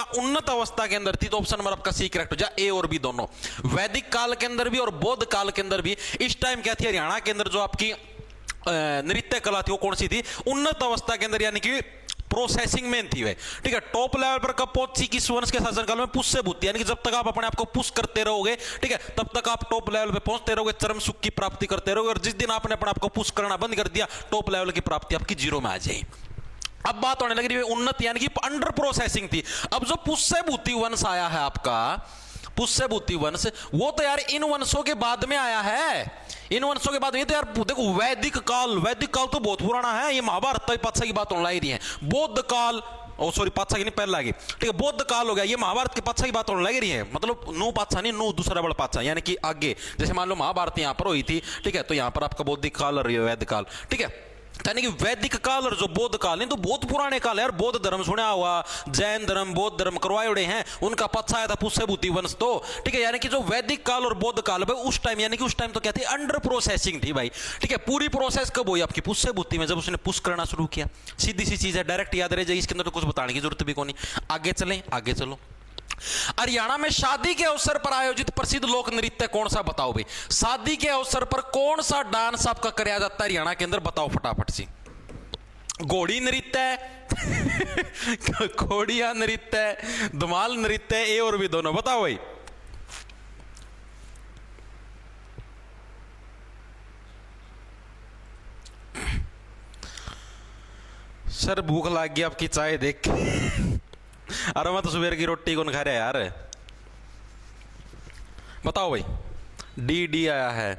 उन्नत अवस्था के अंदर थी तो ऑप्शन नंबर आपका सी करेक्ट हो जाए, ए और बी दोनों। वैदिक काल के अंदर भी और बौद्ध काल के अंदर भी। इस टाइम क्या थी हरियाणा के अंदर जो आपकी नृत्य कला थी वो कौन सी थी? उन्नत अवस्था के अंदर, यानी कि प्रोसेसिंग में थी वे। ठीक है, टॉप लेवल पर कब पहुंची? किस वंश के शासनकाल में? पुष्य भूति, यानी कि जब तक आप अपने आप को पुश करते रहोगे, ठीक है, तब तक आप टॉप लेवल पे पहुंचते रहोगे, चरम सुख की प्राप्ति करते रहोगे। और जिस दिन आपने अपने आप को पुश करना बंद कर दिया, टॉप लेवल की प्राप्ति आपकी जीरो में आ जाएगी। अब बात होने लगी उन्नत, यानी कि अंडर प्रोसेसिंग थी। अब जो पुष्य भूति वंश आया है आपका, पुष्य भूति वंश, वो तो यार इन वंशों के बाद में आया है। इन वंशों के बाद में तो यार देखो वैदिक काल, वैदिक काल तो बहुत पुराना है, ये महाभारत पातशाह की बात होने लगी है। बौद्ध काल, ओ सॉरी पातशाह की नहीं, पहले लगी, ठीक है, बौद्ध काल हो गया, ये महाभारत के पातशाह की बात होने लग रही है। मतलब नू पातशाह नहीं, नू दूसरा बड़ा पातशाह, यानी कि आगे जैसे मान लो महाभारत यहां पर हुई थी, ठीक है, तो यहां पर आपका बौद्धिक काल और वैदिक काल, ठीक है, यानी कि वैदिक काल और जो बौद्ध काल, नहीं तो बहुत पुराने काल है यार। बौद्ध धर्म सुना हुआ, जैन धर्म, बौद्ध धर्म करवाए उड़े हैं, उनका पत्सा आया था पुष्य भूति वंश तो, ठीक है, यानी कि जो वैदिक काल और बौद्ध काल भाई उस टाइम, यानी कि उस टाइम तो क्या थी? अंडर प्रोसेसिंग थी भाई। ठीक है, पूरी प्रोसेस कब हुई आपकी? पुष्य भूति में, जब उसने पुश करना शुरू किया। सीधी सी चीज है, डायरेक्ट याद रह जाए, इसके अंदर तो कुछ बताने की जरूरत भी नहीं। आगे चलें, आगे चलो। हरियाणा में शादी के अवसर पर आयोजित प्रसिद्ध लोक नृत्य कौन सा? बताओ भाई, शादी के अवसर पर कौन सा डांस आपका कराया जाता है हरियाणा के अंदर? बताओ फटाफट सी। घोड़ी नृत्य, घोड़िया नृत्य, धमाल नृत्य, ए और भी दोनों? बताओ भाई। सर भूख लग गई आपकी चाय देख के। अरे मैं तो सुबह की रोटी कौन खा रहा है यार? बताओ भाई। डी डी आया है।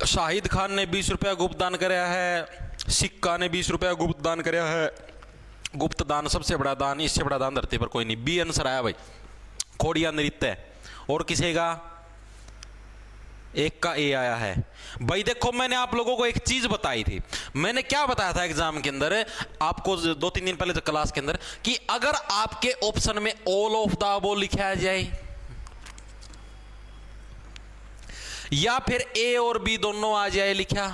शाहिद खान ने 20 रुपया गुप्त दान कराया है। सिक्का ने 20 रुपया गुप्त दान कराया है। गुप्त दान सबसे बड़ा दान, इससे बड़ा दान धरती पर कोई नहीं। बी आंसर आया भाई, खोड़िया नृत्य। और किसी का? एक का ए आया है भाई। देखो मैंने आप लोगों को एक चीज बताई थी, मैंने क्या बताया था एग्जाम के अंदर आपको 2-3 दिन पहले क्लास के अंदर, कि अगर आपके ऑप्शन में ऑल ऑफ द अबव लिखा जाए या फिर ए और बी दोनों आ जाए लिखा,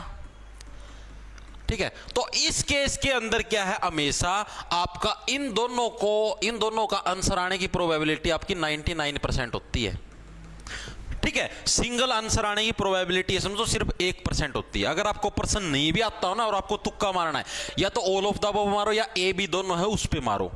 ठीक है, तो इस केस के अंदर क्या है? हमेशा आपका इन दोनों का आंसर आने की प्रोबेबिलिटी आपकी 99% होती है। ठीक है, सिंगल आंसर आने की प्रोबेबिलिटी समझो सिर्फ 1% होती है। अगर आपको प्रश्न नहीं भी आता हो ना और आपको तुक्का मारना है, या तो ऑल ऑफ द अबव मारो या ए बी दोनों है उस पे मारो।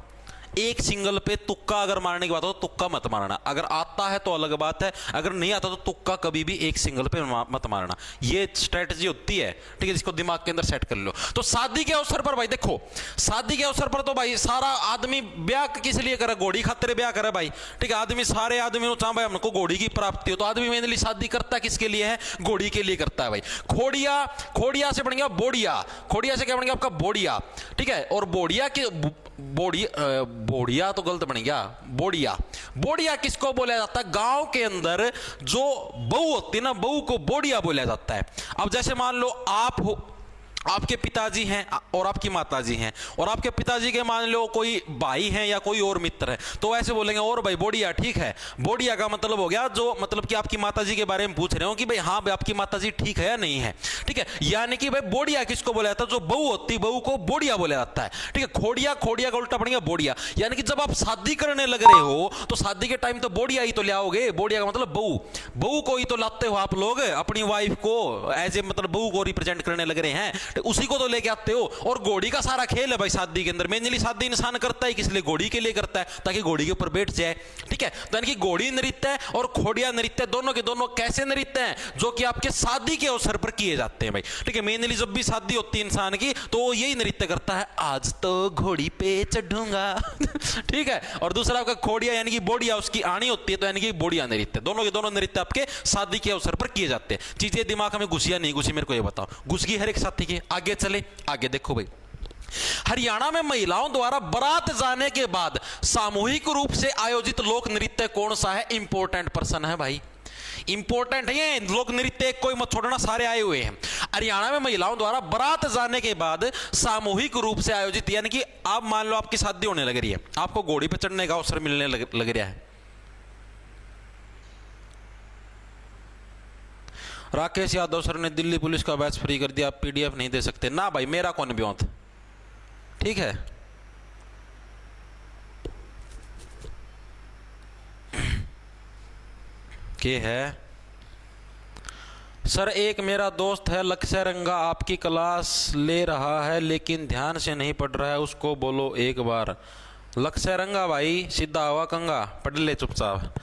एक सिंगल पे तुक्का अगर मारने की बात हो तो तुक्का मत मारना। अगर आता है तो अलग बात है, अगर नहीं आता तो तुक्का कभी भी एक सिंगल पे मत मारना। ये स्ट्रेटजी होती है, ठीक है, जिसको दिमाग के अंदर सेट कर लो। तो शादी के अवसर पर भाई देखो, शादी के अवसर पर तो भाई सारा आदमी ब्याह किस लिए करे? घोड़ी खातिर ब्याह करे भाई। ठीक है, आदमी सारे आदमी चाह भाई हमको घोड़ी की प्राप्ति हो, तो आदमी मेरे लिए शादी करता किसके लिए है? घोड़ी के लिए करता है भाई। खोड़िया, खोड़िया से बन गया बोड़िया, खोड़िया से क्या बन गया आपका? बोड़िया। ठीक है, और बोड़िया के बोड़िया तो गलत बन गया, बोड़िया। बोड़िया किसको बोला जाता है? गांव के अंदर जो बहू होती है ना, बहू को बोड़िया बोला जाता है। अब जैसे मान लो आप हो, आपके पिताजी हैं और आपकी माताजी हैं, और आपके पिताजी के मान लो कोई भाई हैं या कोई और मित्र है, तो ऐसे बोलेंगे और भाई बोड़िया। ठीक है, बोड़िया का मतलब हो गया जो, मतलब कि आपकी माताजी के बारे में पूछ रहे हो कि भाई हाँ भाई आपकी माताजी ठीक है या नहीं है। ठीक है, यानी कि भाई बोड़िया किसको बोला जाता है? जो बहू होती, बहू को बोड़िया बोला जाता है। ठीक है, खोड़िया, खोड़िया का उल्टा पड़ेगा बोड़िया। यानी कि जब आप शादी करने लग रहे हो तो शादी के टाइम तो बोड़िया ही तो ले आओगे। बोड़िया का मतलब बहू, बहू को ही तो लाते हो आप लोग, अपनी वाइफ को एज ए मतलब बहू को रिप्रेजेंट करने लग रहे हैं, उसी को तो लेके आते हो। और घोड़ी का सारा खेल है भाई शादी के अंदर। मेनली शादी इंसान करता है किस लिए? घोड़ी के लिए करता है, ताकि घोड़ी के ऊपर बैठ जाए। ठीक है, तो यानी कि घोड़ी नृत्य और खोड़िया नृत्य दोनों के दोनों कैसे नृत्य हैं? जो कि आपके शादी के अवसर पर किए जाते हैं भाई। ठीक है, मेनली जब भी शादी होती है इंसान की तो वो यही नृत्य करता है, आज तो घोड़ी पे चढ़ूंगा। ठीक है, और दूसरा आपका खोड़िया यानी कि बोड़िया उसकी आनी होती है, तो यानी कि बोड़िया नृत्य। दोनों के दोनों नृत्य आपके शादी के अवसर पर किए जाते हैं। चीजें दिमाग में घुसिया नहीं घुसी, मेरे को ये बताओ। घुस गई हर एक साथी के? आगे चले, आगे देखो भाई। हरियाणा में महिलाओं द्वारा बारात जाने के बाद सामूहिक रूप से आयोजित लोक नृत्य कौन सा है? इंपॉर्टेंट प्रश्न है भाई, इंपॉर्टेंट है ये लोक नृत्य, कोई मत छोड़ना, सारे आए हुए हैं। हरियाणा में महिलाओं द्वारा बारात जाने के बाद सामूहिक रूप से आयोजित, यानी कि आप मान लो आपकी शादी होने लग रही है, आपको घोड़ी पर चढ़ने का अवसर मिलने लग रहा है। राकेश यादव सर ने दिल्ली पुलिस का बैच फ्री कर दिया, आप पीडीएफ नहीं दे सकते ना भाई, मेरा कौन ब्योंत, ठीक है। के है सर, एक मेरा दोस्त है लक्ष्य रंगा, आपकी क्लास ले रहा है लेकिन ध्यान से नहीं पढ़ रहा है, उसको बोलो एक बार। लक्ष्य रंगा भाई सीधा हुआ कंगा, पढ़ ले चुपचाप।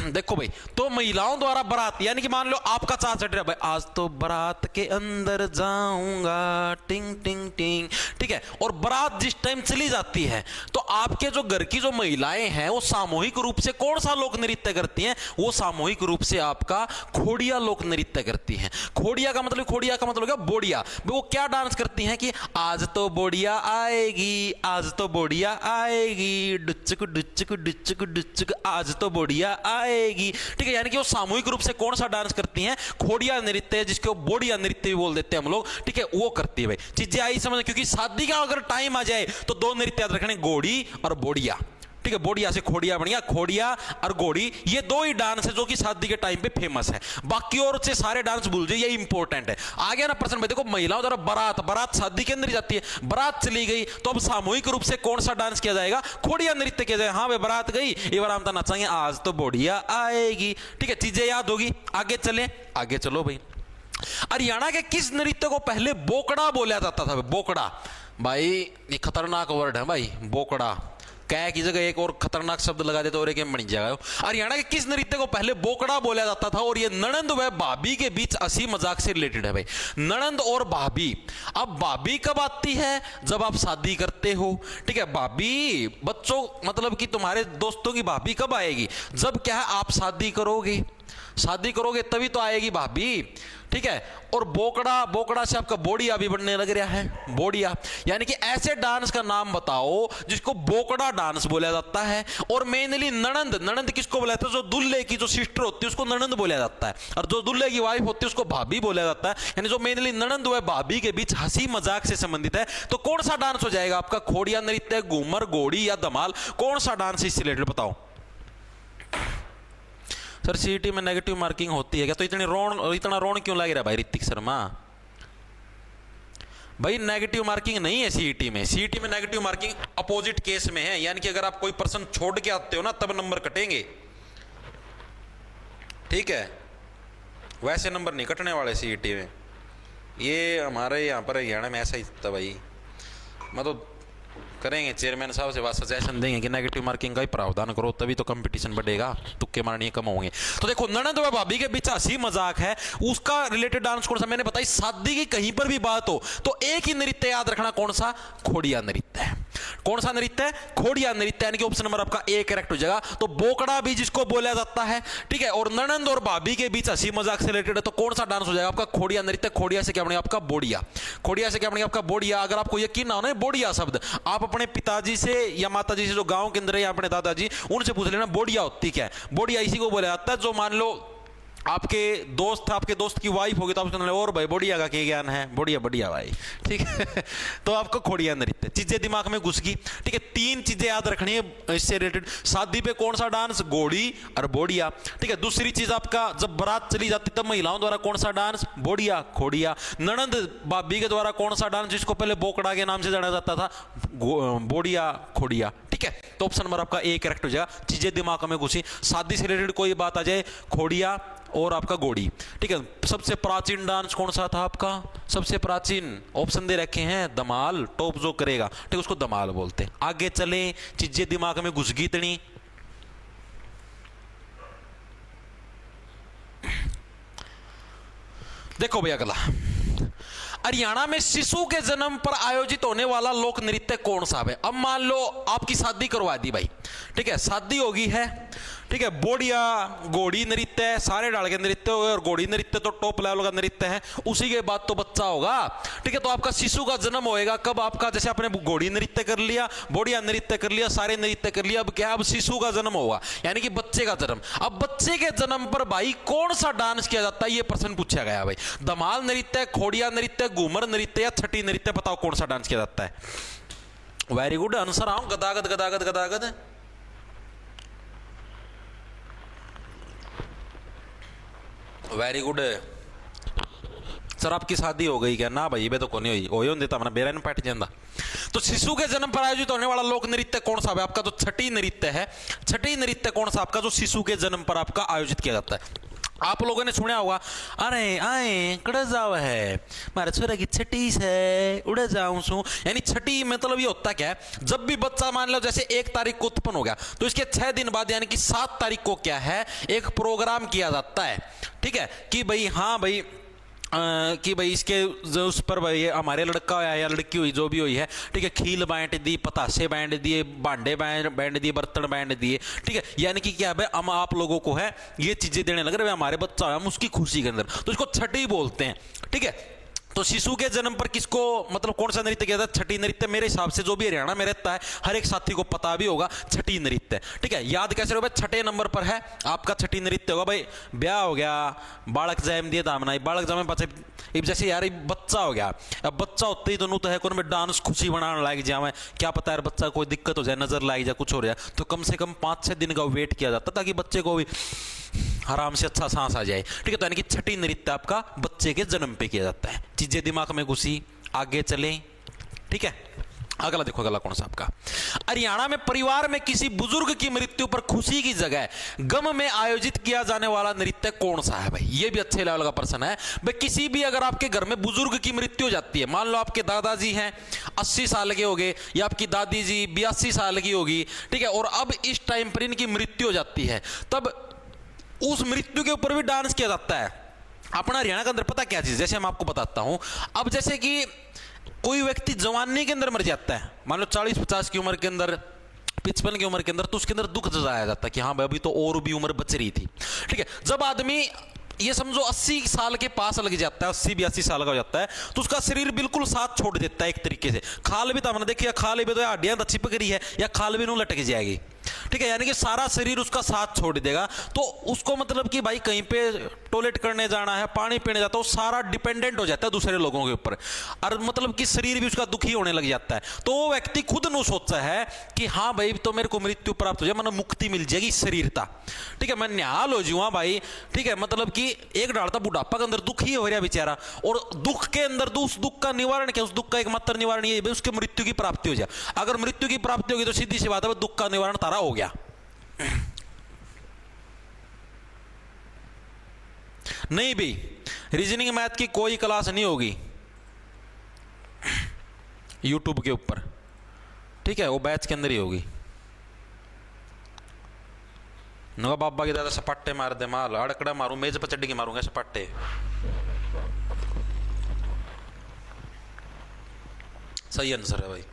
देखो भाई, तो महिलाओं द्वारा बारात, यानी कि मान लो आपका चार चढ़ रहा है भाई, आज तो बारात के अंदर जाऊंगा टिंग टिंग टिंग, ठीक है। और बारात जिस टाइम चली जाती है तो आपके जो घर की जो महिलाएं हैं वो सामूहिक रूप से कौन सा लोक नृत्य करती हैं? वो सामूहिक रूप से आपका खोड़िया लोक नृत्य करती हैं। खोड़िया का मतलब क्या? बोड़िया। वो क्या डांस करती हैं कि आज तो बोड़िया आएगी, आज तो बोड़िया आएगी, डुच्चक डुच्चक डुच्चक डुच्चक, आज तो बोड़िया आएगी, ठीक है। यानी कि वो सामूहिक रूप से कौन सा डांस करती हैं? खोड़िया नृत्य, जिसको बोड़िया नृत्य भी बोल देते हैं हम लोग, ठीक है, वो करती है भाई। चीजें आई समझ, क्योंकि शादी का अगर टाइम आ जाए तो दो नृत्य याद रखने, घोड़ी और बोड़िया, ठीक है। बोड़िया से खोड़िया बन गया, खोड़िया और घोड़ी, ये दो ही डांस है जो कि शादी के टाइम पे फेमस है। बाकी और से सारे डांस भूल जाइए, ये इंपॉर्टेंट है। आ गया ना प्रश्न में, देखो महिलाओं द्वारा बारात शादी के अंदर जाती है, बारात चली गई तो अब सामूहिक रूप से कौन सा डांस किया जाएगा? खोड़िया नृत्य किया जाएगा। हाँ भाई, बारात गई, ये बार हम नचाएंगे आज तो बोड़िया आएगी, ठीक है। चीजें याद होगी, आगे चले, आगे चलो भाई। हरियाणा के किस नृत्य को पहले बोकड़ा बोला जाता था? बोकड़ा भाई ये खतरनाक वर्ड है भाई, बोकड़ा। कै की जगह एक और खतरनाक शब्द लगा देते और एक बन जाएगा। हरियाणा के किस नृत्य को पहले बोकड़ा बोला जाता था? और ये ननंद व भाभी के बीच हंसी मजाक से रिलेटेड है भाई। ननंद और भाभी, अब भाभी कब आती है? जब आप शादी करते हो, ठीक है। भाभी बच्चों मतलब कि तुम्हारे दोस्तों की भाभी कब आएगी? जब क्या है, आप शादी करोगे, शादी करोगे तभी तो आएगी भाभी, ठीक है। और बोकड़ा, बोकड़ा से आपका बोड़िया भी बनने लग रहा है, बोड़िया। यानी कि ऐसे डांस का नाम बताओ जिसको बोकड़ा डांस बोला जाता है। और मेनली ननंद, ननंद किसको बोला जाता है? जो दुल्हे की जो सिस्टर होती है उसको ननंद बोला जाता है, और जो दुल्हे की वाइफ होती है उसको भाभी बोला जाता है। यानी जो मेनली ननंद व भाभी के बीच हंसी मजाक से संबंधित है। तो कौन सा डांस हो जाएगा आपका? खोड़िया नृत्य, घूमर, घोड़ी या धमाल? कौन सा डांस इससे रिलेटेड बताओ। सर सीईटी में नेगेटिव मार्किंग होती है क्या? तो इतना रोन क्यों लग रहा है भाई ऋतिक शर्मा? भाई नेगेटिव मार्किंग नहीं है सीईटी में। सीईटी में नेगेटिव मार्किंग अपोजिट केस में है, यानी कि अगर आप कोई पर्सन छोड़ के आते हो ना तब नंबर कटेंगे, ठीक है। वैसे नंबर नहीं कटने वाले सीईटी में। ये हमारे यहाँ पर हरियाणा में ऐसा ही था भाई। मतलब करेंगे चेयरमैन साहब से बात, सजेशन देंगे कि नेगेटिव मार्किंग का ही प्रावधान करो, तभी तो कंपटीशन बढ़ेगा, तुक्के मारने कम होंगे। तो देखो, ननंद व भाभी के बीच हंसी मजाक है, उसका रिलेटेड डांस कौन सा? मैंने बताई शादी की कहीं पर भी बात हो तो एक ही नृत्य याद रखना, कौन सा? खोड़िया नृत्य है। कौन सा नृत्य है? खोड़िया नृत्य। यानी कि ऑप्शन नंबर आपका ए करेक्ट हो जाएगा। तो बोकड़ा भी जिसको बोला जाता है, ठीक है, और ननंद और भाभी के बीच हंसी मजाक से रिलेटेड है, तो कौन सा डांस हो जाएगा आपका? खोड़िया नृत्य। खोड़िया से क्या बनेगा आपका? बोड़िया। खोड़िया से क्या बनेगा आपका? बोड़िया। अगर आपको यकीन ना हो ना बोड़िया शब्द, आप अपने पिताजी से या माताजी से जो गांव के अंदर है या अपने दादाजी, उनसे पूछ लेना बोड़िया होती क्या है। बोड़िया इसी को बोला जाता है जो मान लो आपके दोस्त की वाइफ होगी तो आप उसको और भाई बोड़िया का क्या ज्ञान है? बोड़िया बढ़िया भाई, ठीक है। तो आपको खोड़िया नृत्य, चीजें दिमाग में घुस गई, ठीक है। तीन चीजें याद रखनी है इससे रिलेटेड। शादी पे कौन सा डांस? घोड़ी और बोड़िया, ठीक है। दूसरी चीज आपका, जब बारात चली जाती तब महिलाओं द्वारा कौन सा डांस? बोड़िया, खोड़िया। ननंद भाभी के द्वारा कौन सा डांस जिसको पहले बोकड़ा के नाम से जाना जाता था? बोड़िया, खोड़िया, ठीक है। तो ऑप्शन नंबर आपका ए करेक्ट हो जाएगा। चीजें दिमाग में घुसी। शादी से रिलेटेड कोई बात आ जाए, खोड़िया और आपका घोड़ी, ठीक है। सबसे प्राचीन डांस कौन सा था आपका? सबसे प्राचीन ऑप्शन दे रखे हैं, धमाल, टॉप जो करेगा, ठीक, उसको धमाल बोलते हैं। आगे चले, चीजें दिमाग में घुस गई इतनी। देखो भैया अगला, हरियाणा में शिशु के जन्म पर आयोजित होने वाला लोक नृत्य कौन सा है? अब मान लो आपकी शादी करवा दी भाई, ठीक है, शादी होगी है, ठीक है। बोड़िया, घोड़ी नृत्य, सारे डाल के नृत्य हो गए, और घोड़ी नृत्य तो टॉप लेवल का नृत्य है। उसी के बाद तो बच्चा होगा, ठीक है। तो आपका शिशु का जन्म होएगा कब? आपका जैसे आपने घोड़ी नृत्य कर लिया, बोड़िया नृत्य कर लिया, सारे नृत्य कर लिया, अब क्या? अब शिशु का जन्म होगा, यानी कि बच्चे का जन्म। अब बच्चे के जन्म पर भाई कौन सा डांस किया जाता है? ये प्रश्न पूछा गया भाई। धमाल नृत्य, खोड़िया नृत्य, घूमर नृत्य या छठी नृत्य? बताओ कौन सा डांस किया जाता है? Very good answer. आओ, गदागद गदागद गदागद। Very good. सर आपकी शादी हो गई क्या? ना भाई बे तो कोनी हुई होंदी तो अपना बेरा नहीं पैट जाता। तो शिशु के जन्म पर आयोजित होने वाला लोक नृत्य कौन सा है आपका? जो छठी नृत्य है, छठी नृत्य कौन सा आपका जो शिशु के जन्म पर आपका आयोजित किया जाता है? आप लोगों ने सुना होगा, अरे आए कड़े जाव है मारे छोरे की छठी है उड़े जाऊं सू। यानी छठी मतलब ये होता क्या है, जब भी बच्चा मान लो जैसे 1 तारीख को उत्पन्न हो गया तो इसके 6 दिन बाद यानी कि 7 तारीख को क्या है, एक प्रोग्राम किया जाता है। ठीक है कि भाई हाँ भाई कि भाई इसके जो उस पर भाई हमारे लड़का है या लड़की हुई जो भी हुई है, ठीक है, खील बांट दी, पतासे बांट दिए, भांडे बांट दिए, बर्तन बांट दिए। ठीक है, यानी कि क्या है, हम आप लोगों को है ये चीजें देने लग रहे हैं, हमारे बच्चा है हम उसकी खुशी के अंदर, तो इसको छठी बोलते हैं। ठीक है, तो शिशु के जन्म पर किसको मतलब कौन सा नृत्य किया था? छठी नृत्य। मेरे हिसाब से जो भी हरियाणा में रहता है हर एक साथी को पता भी होगा छठी नृत्य। ठीक है, याद कैसे होगा? छठे नंबर पर है आपका छठी नृत्य होगा भाई। ब्याह हो गया, बालक जैम दिए दामना, बालक जैम पाचे जैसे यार बच्चा हो गया, अब बच्चा होते ही दोनों तो है कौन में डांस खुशी बनाने लग जाए, क्या पता यार बच्चा कोई दिक्कत हो जाए, नजर लग जाए, कुछ हो रहा है, तो कम से कम 5-6 दिन का वेट किया जाता ताकि बच्चे को भी आराम से अच्छा सांस आ जाए। ठीक है, तो यानी कि छठी नृत्य आपका बच्चे के जन्म पे किया जाता है। चीजें दिमाग में घुसी, आगे चलें। ठीक है, अगला देखो, अगला कौन सा आपका? हरियाणा में परिवार में किसी बुजुर्ग की मृत्यु पर खुशी की जगह गम में आयोजित किया जाने वाला नृत्य कौन सा है भाई? ये भी अच्छे लेवल का प्रश्न है भाई। किसी भी अगर आपके घर में बुजुर्ग की मृत्यु हो जाती है, मान लो आपके दादाजी हैं 80 साल के हो गए या आपकी दादी जी 82 साल की होगी, ठीक है, और अब इस टाइम पर इनकी मृत्यु हो जाती है, तब उस मृत्यु के ऊपर भी डांस किया जाता है। अपना हरियाणा के अंदर पता क्या चीज, जैसे मैं आपको बताता हूं, अब जैसे कि कोई व्यक्ति जवानी के अंदर मर जाता है, मान लो 40-50 की उम्र के अंदर, 55 की उम्र के अंदर, तो उसके अंदर दुख जताया जाता है कि हाँ भाई अभी तो और भी उम्र बच रही थी। ठीक है, जब आदमी ये समझो 80 साल के पास लग जाता है, 80-82 साल का हो जाता है, तो उसका शरीर बिल्कुल साथ छोड़ देता है एक तरीके से। खाल भी तो हमने देखिए, खाल भी तो हड्डियां तो चिपक रही है या खाल भी नू लटक जाएगी। ठीक है, यानी कि सारा शरीर उसका साथ छोड़ देगा, तो उसको मतलब कि भाई कहीं पे टॉयलेट करने जाना है, पानी पीने जाता है, वो सारा डिपेंडेंट हो जाता है दूसरे लोगों के ऊपर, और मतलब कि शरीर भी उसका दुखी होने लग जाता है। तो वो व्यक्ति खुद नु सोचता है कि हाँ भाई तो मेरे को मृत्यु प्राप्त हो जाए, मतलब मुक्ति मिल जाएगी शरीरता। ठीक है, मैं निहाल हो जाऊँ भाई। ठीक है, मतलब कि एक डालता बुढ़ापा के अंदर दुख ही हो रहा बेचारा, और दुख के अंदर उस दुख का निवारण क्या? उस दुख का एकमात्र निवारण ये है उसके मृत्यु की प्राप्ति हो जाए। अगर मृत्यु की प्राप्ति होगी तो सीधी सी बात है दुख का निवारण तारा हो गया। नहीं भी रीजनिंग मैथ की कोई क्लास नहीं होगी यूट्यूब के ऊपर। ठीक है, वो बैच के अंदर ही होगी। नवा बाबा के दादा सपाटे मार दे, माल अड़कड़ा मारू, मेज पर चढ़ के मारूंगा सपाटे। सही आंसर है भाई।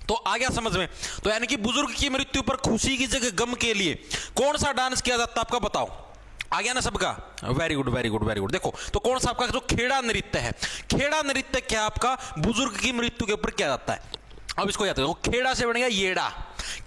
तो आ गया समझ में? तो यानी कि बुजुर्ग की मृत्यु पर खुशी की जगह गम के लिए कौन सा डांस किया जाता है आपका? बताओ, आ गया ना सबका? Very good very good very good. देखो तो कौन सा आपका जो खेड़ा नृत्य है, खेड़ा नृत्य क्या आपका बुजुर्ग की मृत्यु के ऊपर किया जाता है? अब इसको याद करो, खेड़ा से बन गया येड़ा,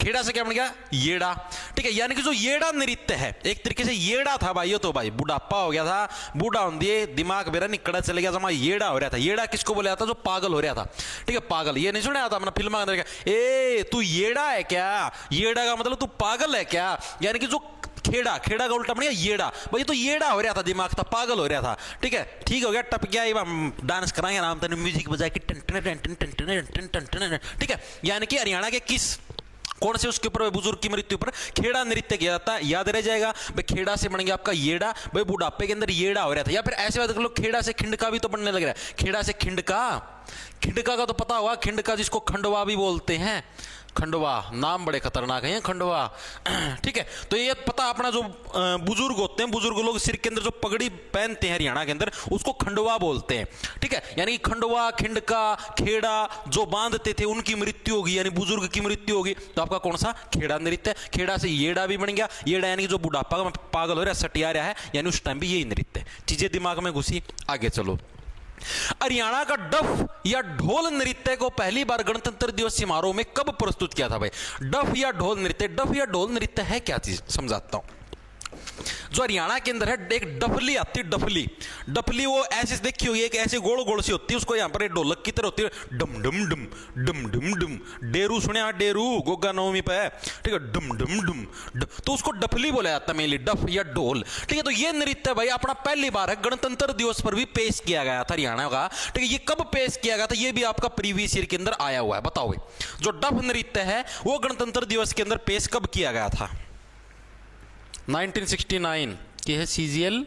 खेड़ा से क्या बन गया? येड़ा। ठीक है, यानी कि जो येड़ा नृत्य है एक तरीके से येड़ा था भाई, तो भाई बुढ़ापा हो गया था, बूढ़ा होने दिए, दिमाग मेरा निकड़ा चले गया, जमा येड़ा हो रहा था। येड़ा किसको बोला जाता? जो पागल हो रहा था। ठीक है, पागल, ये नहीं सुना था अपना फिल्म के अंदर, ए तू येड़ा है क्या? येड़ा का मतलब तू पागल है क्या? यानी कि जो खेड़ा, खेड़ा का उल्टा बन गया येड़ा। भाई तो येड़ा हो रहा था, दिमाग था, पागल हो रहा था। ठीक है, ठीक हो गया, टप गया, डांस कराएंगे आराम से, म्यूजिक बजा के टन टन टन टन टन टन टन। ठीक है, यानी कि हरियाणा के किस कौन से उसके ऊपर बुजुर्ग की मृत्यु पर खेड़ा नृत्य किया जाता है? याद रह जाएगा भाई, खेड़ा से बन गया आपका येड़ा। भाई बुढ़ापे के अंदर येड़ा हो रहा था। या फिर ऐसे बात कर लो, खेड़ा से खिंडका भी तो बनने लग रहा है। खेड़ा से खिंडका, खिंडका का तो पता होगा, खिंडका जिसको खंडवा भी बोलते हैं। खंडवा नाम बड़े खतरनाक हैं खंडवा। ठीक है, तो ये पता अपना जो बुजुर्ग होते हैं, बुजुर्ग लोग सिर के अंदर जो पगड़ी पहनते हैं हरियाणा के अंदर, उसको खंडवा बोलते हैं। ठीक है, यानी कि खंडवा, खिंडका, खेड़ा जो बांधते थे उनकी मृत्यु होगी, यानी बुजुर्ग की मृत्यु होगी, तो आपका कौन सा? खेड़ा नृत्य। खेड़ा से येड़ा भी बन गया, येड़ा यानी कि जो बुढ़ापा का पागल हो रहा है, सटिया रहा है, यानी उस टाइम भी यही नृत्य। चीजें दिमाग में घुसी, आगे चलो। हरियाणा का डफ या ढोल नृत्य को पहली बार गणतंत्र दिवस समारोह में कब प्रस्तुत किया था भाई? डफ या ढोल नृत्य, डफ या ढोल नृत्य है क्या चीज? समझाता हूं। जो हरियाणा के अंदर है एक डफली आती है, डफली। डफली वो ऐसे देखी हुई है, एक ऐसे गोल गोल सी होती है, उसको यहाँ पर एक ढोलक की तरह होती है, डम डम डम डम डम डम। डेरू सुने हाँ, डेरू गोगा नवमी पे है, ठीक है, डम डम डम डम, तो उसको डफली बोला जाता है मेनली, डफ या ढोल, ठीक है। तो ये नृत्य भाई अपना पहली बार है गणतंत्र दिवस पर भी पेश किया गया था हरियाणा का, ठीक है। ये कब पेश किया गया था, ये भी आपका प्रीवियस ईयर के अंदर आया हुआ है। बताओ भाई, जो डफ नृत्य है वो गणतंत्र दिवस के अंदर पेश कब किया गया था? 1969 की है। सीजीएल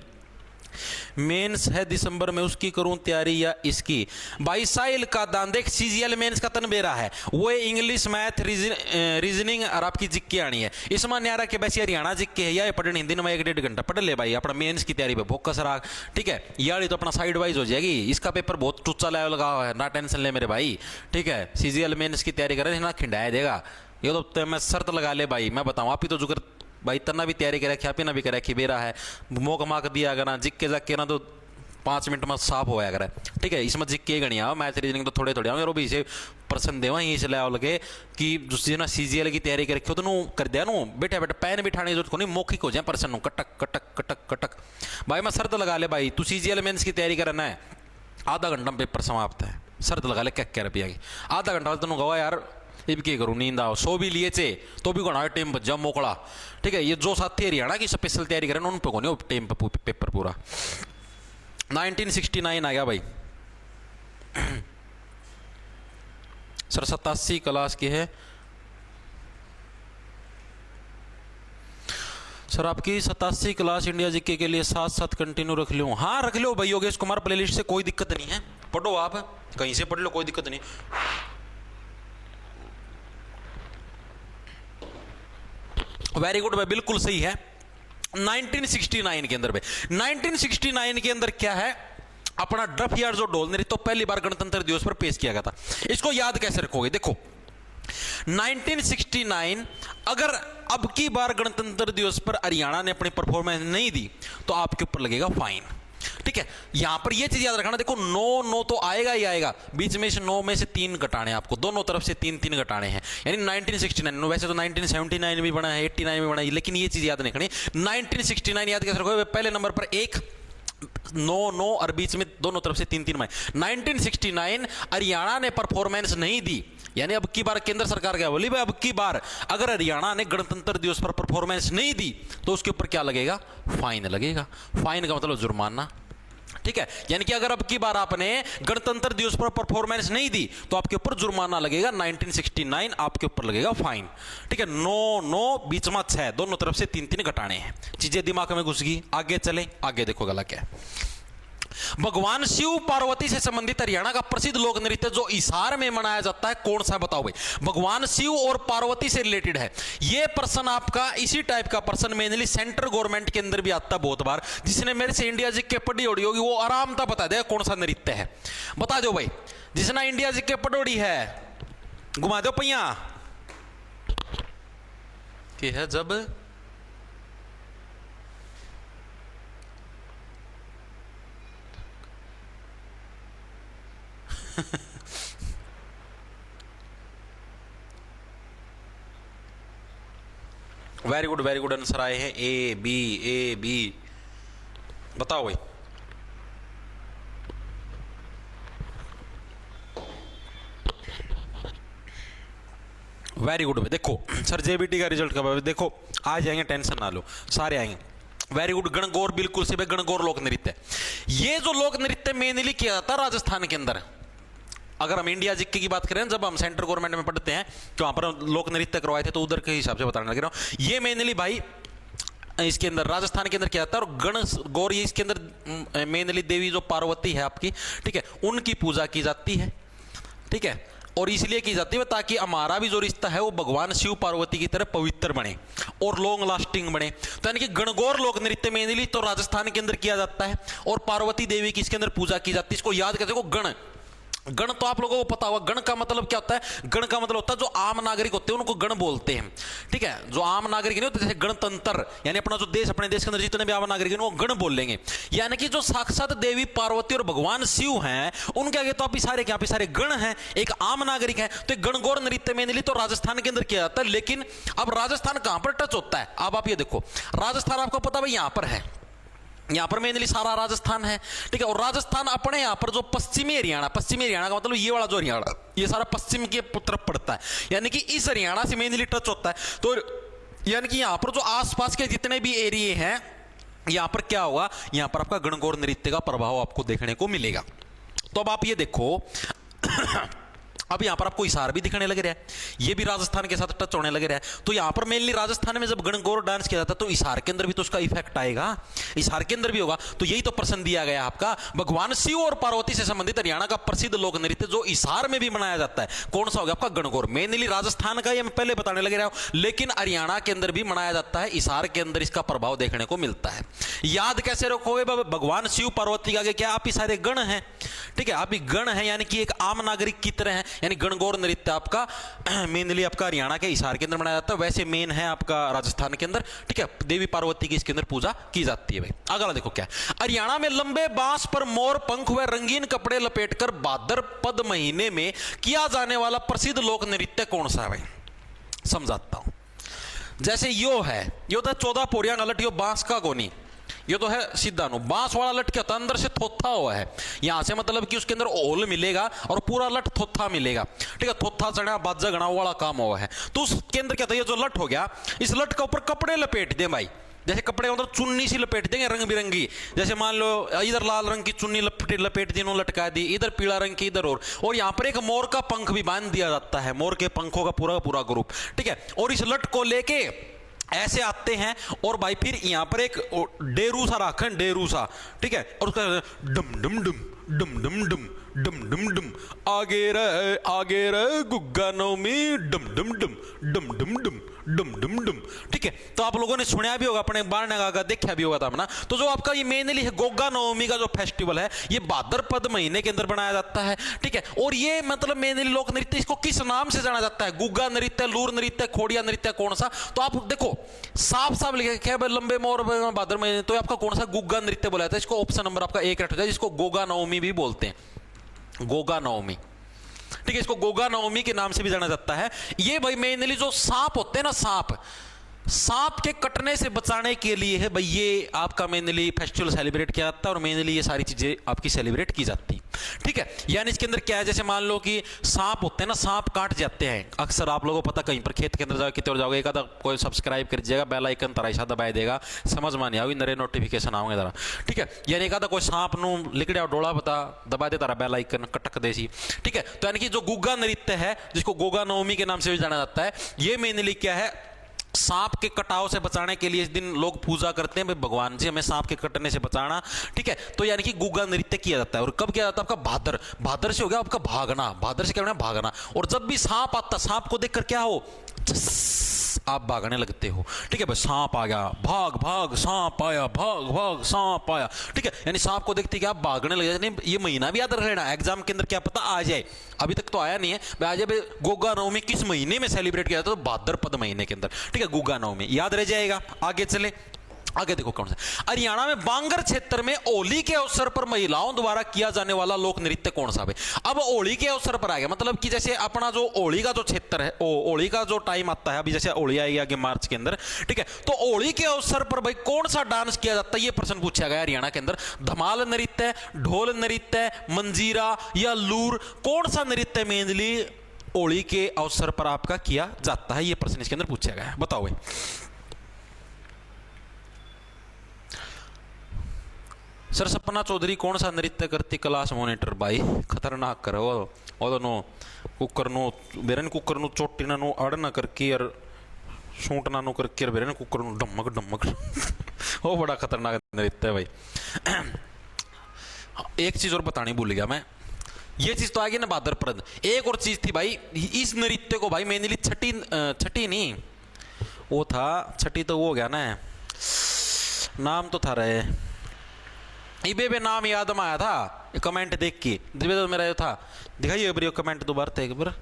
मेंस है दिसंबर में, उसकी करूं तैयारी या इसकी? भाई साइल का दान देख, सीजीएल मेंस का तनबेरा है वो इंग्लिश मैथ रीजनिंग और आपकी जिक्के आनी है। इसमें न्यारा के वैसे हरियाणा जिक्के है, या पढ़ने हिंदी में 1-1.5 घंटा पढ़ ले भाई, अपना मेंस की तैयारी पे फोकस रहा, ठीक है। यार तो अपना साइड वाइज हो जाएगी, इसका पेपर बहुत टूचा लेवल लगा हुआ है, ना टेंशन ले मेरे भाई, ठीक है। सीजीएल मेंस की तैयारी करें ना, खिंडाया देगा ये तो मैं शर्त लगा ले भाई। मैं बताऊं आप ही तो जुगर भाई, तना भी तैयारी करे, ख्यापी ना भी करे, खिबेरा है, मोक माक दिया अगर ना जिक्के जाके ना तो 5 मिनट में साफ होया अगर, ठीक है। इसमें जिक्के गणिया मैथ रीजनिंग तो थोड़े थोड़े आओ भी इसे प्रश्न देवा यहीं से ले आओ लगे कि जिसने ना सीजीएल की तैयारी कर रखी हो तो नू कर दिया नू बैठे बैठे पैन बिठाने की जरूरत को नहीं, मौखिक हो जाए प्रश्न कटक कटक कटक कटक। भाई मैं शर्त लगा ले भाई, तू सीजीएल मेंस की तैयारी करना है, आधा घंटा में पेपर समाप्त है, शर्त लगा ले क्या रुपया की, आधा घंटा तेन गवा यार इब की करूँ, नींद आओ, सो भी लिए चे तो भी घना टेम पर जब मोकड़ा, ठीक है। ये जो साथी हरियाणा की स्पेशल तैयारी करें उन पे को टेम पर पेपर पूरा। 1969 आ गया भाई सर, 87 क्लास की है सर आपकी 87 क्लास इंडिया जीके के लिए साथ साथ कंटिन्यू रख लो। हाँ रख लो भाई, योगेश कुमार प्लेलिस्ट से कोई दिक्कत नहीं है, पढ़ो आप कहीं से पढ़ लो, कोई दिक्कत नहीं। वेरी गुड भाई, बिल्कुल सही है। 1969 के अंदर 1969 के अंदर क्या है, अपना डफ यार जो ढोल नृत्य तो पहली बार गणतंत्र दिवस पर पेश किया गया था। इसको याद कैसे रखोगे, देखो 1969 अगर अब की बार गणतंत्र दिवस पर हरियाणा ने अपनी परफॉर्मेंस नहीं दी तो आपके ऊपर लगेगा फाइन, ठीक है। यहां पर यह चीज याद रखना, देखो 9 तो आएगा ही आएगा, बीच में से 9 में से 3 घटाने आपको, दोनों तरफ से 3 घटाने हैं, यानी 1969। वैसे तो 1979 भी बना है, 89 में बना है, लेकिन ये चीज याद रखनी 1969 याद कैसे रखोगे, पहले नंबर पर 1 9 और बीच में दोनों तरफ से 3 में। 1969 हरियाणा ने परफॉर्मेंस नहीं दी, यानी अब की बार केंद्र सरकार क्या बोली भाई, अब की बार अगर हरियाणा ने गणतंत्र दिवस पर परफॉर्मेंस नहीं दी तो उसके ऊपर क्या लगेगा, फाइन लगेगा। फाइन का मतलब जुर्माना, ठीक है। यानी कि अगर अब की बार आपने गणतंत्र दिवस पर परफॉर्मेंस नहीं दी तो आपके ऊपर जुर्माना लगेगा, 1969 आपके ऊपर लगेगा फाइन, ठीक है। 9 बीच में 6, दोनों तरफ से 3 घटाने हैं। चीजें दिमाग में घुस गई, आगे चले, आगे देखो गला क्या है। भगवान शिव पार्वती से संबंधित हरियाणा का प्रसिद्ध लोक नृत्य जो इसार में मनाया जाता है कौन सा, बताओ भाई। भगवान शिव और पार्वती से रिलेटेड है ये प्रश्न, आपका इसी टाइप का प्रश्न मेनली सेंट्रल गवर्नमेंट के अंदर भी आता है बहुत बार। जिसने मेरे से इंडिया जी के पढ़ी होड़ी होगी वो आराम था बता देगा कौन सा नृत्य है, बता दो भाई। जिसने इंडिया जी के पढ़ोड़ी है घुमा दो पहिया कि है जब वेरी गुड आंसर आए हैं ए बी। बताओ भाई। वेरी गुड भाई, देखो सर जेबीटी का रिजल्ट कब है, देखो आ जाएंगे, टेंशन ना लो, सारे आएंगे। वेरी गुड, गणगौर बिल्कुल से भाई, गणगौर लोक नृत्य। ये जो लोक नृत्य मेनली किया जाता है राजस्थान के अंदर। अगर हम इंडिया जिक्के की बात करें, जब हम सेंट्रल गवर्नमेंट में पढ़ते हैं तो वहां पर लोक नृत्य करवाए थे, तो उधर के हिसाब से बताने लग रहा हूं। ये मेनली भाई इसके अंदर राजस्थान के अंदर क्या जाता है, और गण गौर ये इसके अंदर मेनली देवी जो पार्वती है आपकी, ठीक है, उनकी पूजा की जाती है, ठीक है। और इसलिए की जाती है ताकि हमारा भी जो रिश्ता है वो भगवान शिव पार्वती की तरह पवित्र बने और लॉन्ग लास्टिंग बने। तो यानी कि गणगौर लोक नृत्य मेनली तो राजस्थान के अंदर किया जाता है और पार्वती देवी की इसके अंदर पूजा की जाती है। इसको याद करते हो, गण गण तो आप लोगों को पता होगा, गण का मतलब क्या होता है? गण का मतलब होता है जो आम नागरिक होते हैं उनको गण बोलते हैं, ठीक है। जो आम नागरिक नहीं होते, जैसे गणतंत्र यानी अपना जो देश, अपने देश के अंदर जितने भी आम नागरिक हैं वो गण बोलेंगे। यानी कि जो साक्षात देवी पार्वती और भगवान शिव हैं उनके आगे तो आप सारे गण हैं, एक आम नागरिक है। तो गणगौर नृत्य मेनली तो राजस्थान के अंदर किया जाता है। लेकिन अब राजस्थान कहां पर टच होता है? अब आप ये देखो, राजस्थान आपको पता भाई यहां पर है, यहां पर मेनली सारा राजस्थान है, ठीक है। और राजस्थान अपने यहां पर जो पश्चिमी हरियाणा का मतलब ये वाला जो हरियाणा, ये सारा पश्चिम के तरफ पड़ता है, यानी कि इस हरियाणा से मेनली टच होता है। तो यानी कि यहां पर जो आसपास के जितने भी एरिया हैं, यहां पर क्या होगा, यहां पर आपका गणगौर नृत्य का प्रभाव आपको देखने को मिलेगा। तो अब आप ये देखो अब यहां पर आपको हिसार भी दिखने लग रहा है, ये भी राजस्थान के साथ टच होने लग रहा है। तो यहां पर मेनली राजस्थान में जब गणगौर डांस किया जाता है तो हिसार के अंदर भी तो उसका इफेक्ट आएगा, हिसार के अंदर भी होगा। तो यही तो प्रश्न दिया गया आपका, भगवान शिव और पार्वती से संबंधित हरियाणा का प्रसिद्ध लोक नृत्य जो हिसार में भी मनाया जाता है, कौन सा होगा आपका? गणगौर। मेनली राजस्थान का ये मैं पहले बताने लग रहा हूं, लेकिन हरियाणा के अंदर भी मनाया जाता है, हिसार के अंदर इसका प्रभाव देखने को मिलता है। याद कैसे रखोगे? भगवान शिव पार्वती के आगे क्या आप ही सारे गण हैं, ठीक है। आप ही गण हैं, यानी कि एक आम नागरिक की तरह है। यानी गणगौर नृत्य आपका मेनली आपका हरियाणा के हिसार के अंदर मनाया जाता है, वैसे मेन है आपका राजस्थान के अंदर, ठीक है। देवी पार्वती की इसके अंदर पूजा की जाती है भाई। अगला देखो क्या है, हरियाणा में लंबे बांस पर मोर पंख व रंगीन कपड़े लपेटकर भाद्रपद महीने में किया जाने वाला प्रसिद्ध लोक नृत्य कौन सा है भाई? समझाता हूं। जैसे यो है, यो तो 14 पोरियां गलट, यो बांस का गोनी, ये तो है सीधा नो बांस वाला लट क्या होता है, अंदर से थोथा हुआ है, यहां से मतलब कि उसके अंदर ओल मिलेगा और पूरा लट थोथा मिलेगा, ठीक है। थोथा चढ़ा बाजा गणा वाला काम हुआ है। तो उसके अंदर क्या था, ये जो लट हो गया, इस लट के ऊपर कपड़े लपेट दे भाई, जैसे कपड़े मतलब चुन्नी सी लपेट देंगे रंग बिरंगी, जैसे मान लो इधर लाल रंग की चुन्नी लपेट दी, लटका दी, इधर पीला रंग की, इधर और यहाँ पर एक मोर का पंख भी बांध दिया जाता है, मोर के पंखों का पूरा ग्रुप, ठीक है। और इस लट को लेके ऐसे आते हैं और भाई फिर यहां पर एक डेरू सा राखन, डेरू सा, ठीक है। और उसका डम डम डम डम डम डम डम डम डम आगे रे गुग्गा नवमी डम डम डम डम डम डम डम डम डम, ठीक है। तो आप लोगों ने सुना भी होगा, अपने बार ने देखा भी होगा था अपना। तो जो आपका ये मेनली है गोगा नवमी का जो फेस्टिवल है, ये भाद्रपद महीने के अंदर बनाया जाता है, ठीक है। और ये मतलब मेनली लोक नृत्य, इसको किस नाम से जाना जाता है? गुग्गा नृत्य, लूर नृत्य, खोड़िया नृत्य, कौन सा? तो आप देखो साफ साफ लिखे है लंबे मोर भाद्र महीने, तो आपका कौन सा गुग्गा नृत्य बोला जाता है? इसको ऑप्शन नंबर आपका 1 रख जाए, जिसको गोगा नवमी भी बोलते हैं, गोगा नवमी, ठीक है। इसको गोगा नवमी के नाम से भी जाना जाता है। ये भाई मेनली जो सांप होते हैं ना, सांप के कटने से बचाने के लिए है भाई, ये आपका मेनली फेस्टिवल सेलिब्रेट किया जाता है और मेनली ये सारी चीजें आपकी सेलिब्रेट की जाती है, ठीक है। यानी इसके अंदर क्या है, जैसे मान लो कि सांप होते हैं ना, सांप काट जाते हैं अक्सर, आप लोगों को पता, कहीं पर खेत के अंदर जाओ, कितने जाओगे, एक आधा कोई सब्सक्राइब कर दीजिएगा, बेल आइकन तराइशा दबाए देगा, समझ में नहीं आओगी, नए नोटिफिकेशन आओगे जरा, ठीक है। यानी एक आधा कोई सांप नू लिकड़ा डोला पता दबा दे तारा बेल आइकन कटक देसी, ठीक है। तो यानी कि जो गुग्गा नृत्य है, जिसको गोगा नवमी के नाम से भी जाना जाता है, ये मेनली क्या है, सांप के कटाव से बचाने के लिए इस दिन लोग पूजा करते हैं, भाई भगवान जी हमें सांप के कटने से बचाना, ठीक है। तो यानी कि गुग्गा नृत्य किया जाता है। और कब किया जाता है? आपका भादर से हो गया आपका भागना, भादर से क्या होना? भागना। और जब भी सांप आता, सांप को देखकर क्या हो, आप भागने लगते हो, ठीक है। बस सांप आ गया, भाग भाग सांप आया, भाग भाग सांप आया, ठीक है। यानी सांप को देखते कि आप भागने लग जाते। ये महीना भी याद रख लेना, एग्जाम के अंदर क्या पता आ जाए, अभी तक तो आया नहीं है, आ जाए। गोगा नवमी किस महीने में सेलिब्रेट किया जाता है? तो भाद्रपद महीने के अंदर, ठीक है। गोगा नवमी याद रह जाएगा। आगे चले, आगे देखो कौन सा, हरियाणा में बांगर क्षेत्र में होली के अवसर पर महिलाओं द्वारा किया जाने वाला लोक नृत्य कौन सा है? अब होली के अवसर पर आ गया, मतलब कि जैसे अपना जो होली का जो क्षेत्र है, होली का जो टाइम आता है, अभी जैसे होली आएगी आगे मार्च के अंदर, ठीक है। तो होली के अवसर पर भाई कौन सा डांस किया जाता है, ये प्रश्न पूछा गया हरियाणा के अंदर। धमाल नृत्य, ढोल नृत्य, मंजीरा या लूर, कौन सा नृत्य मेनली होली के अवसर पर आपका किया जाता है? ये प्रश्न इसके अंदर पूछा गया है, बताओ भाई। सर सपना चौधरी कौन सा नृत्य करती क्लास मॉनिटर? भाई खतरनाक करो वो नो कुकर नो बेरन कुकर नो चोटी ना नो अड़ ना करके और सूट ना नो करके और बेरन कुकर नो डमक डमक वो बड़ा खतरनाक नृत्य है भाई। एक चीज और बतानी भूल गया मैं, ये चीज तो आ गई ना भाद्रपद, एक और चीज थी भाई, इस नृत्य को भाई मेनली छठी नहीं, वो था छठी तो वो हो गया ना, नाम तो था रहे इबे नाम याद में आया था, कमेंट देख के तो मेरा ये था, दिखाइए एक कमेंट दोबारा थे एक बार।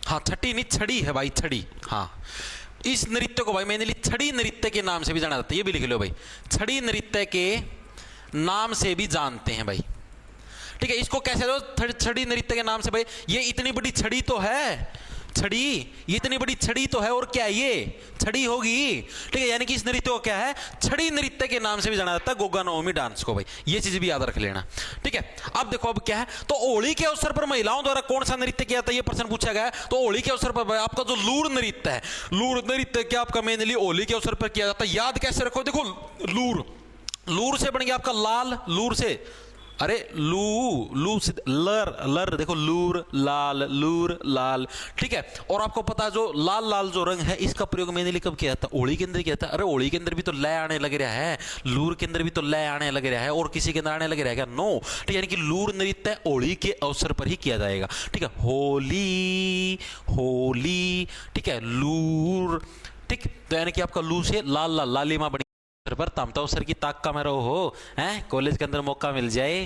हाँ छठी नहीं छड़ी है भाई, छड़ी। हाँ इस नृत्य को भाई मैंने छड़ी नृत्य के नाम से भी जाना जाता है, ये भी लिख लो भाई, छड़ी नृत्य के नाम से भी जानते हैं भाई। ठीक है, इसको कैसे दो छड़ी नृत्य के नाम से भाई, ये इतनी बड़ी छड़ी तो है, छड़ी ये इतनी बड़ी छड़ी तो है, और क्या ये छड़ी होगी। ठीक है, यानी कि इस नृत्य को क्या है, छड़ी नृत्य के नाम से भी जाना जाता है, गोगा नवमी डांस को भाई, ये चीज भी याद रख लेना। ठीक है, अब देखो अब क्या है, तो होली के अवसर पर महिलाओं द्वारा कौन सा नृत्य किया जाता है, ये प्रश्न पूछा गया है। तो होली के अवसर पर आपका जो लूर नृत्य है, लूर नृत्य क्या आपका मेनली होली के अवसर पर किया जाता है। याद कैसे रखो, देखो लूर, लूर से बन गया आपका लाल, लूर से, अरे लू से लर, लर देखो लूर लाल, लूर लाल। ठीक है, और आपको पता है जो लाल लाल जो रंग है इसका प्रयोग मैंने कब किया था, होली के अंदर किया था। अरे होली के अंदर भी तो लय आने लग रहा है, लूर के अंदर भी तो लय आने लग रहा है, और किसी के अंदर आने लग रहा है क्या, नो। ठीक है, यानी कि लूर नृत्य होली के अवसर पर ही किया जाएगा। ठीक है, होली होली, ठीक है लूर। ठीक, तो यानी कि आपका लू से लाल लाल, लालिमा बनी पर तामता सर की ताक का मेरा हो हैं, कॉलेज के अंदर मौका मिल जाए,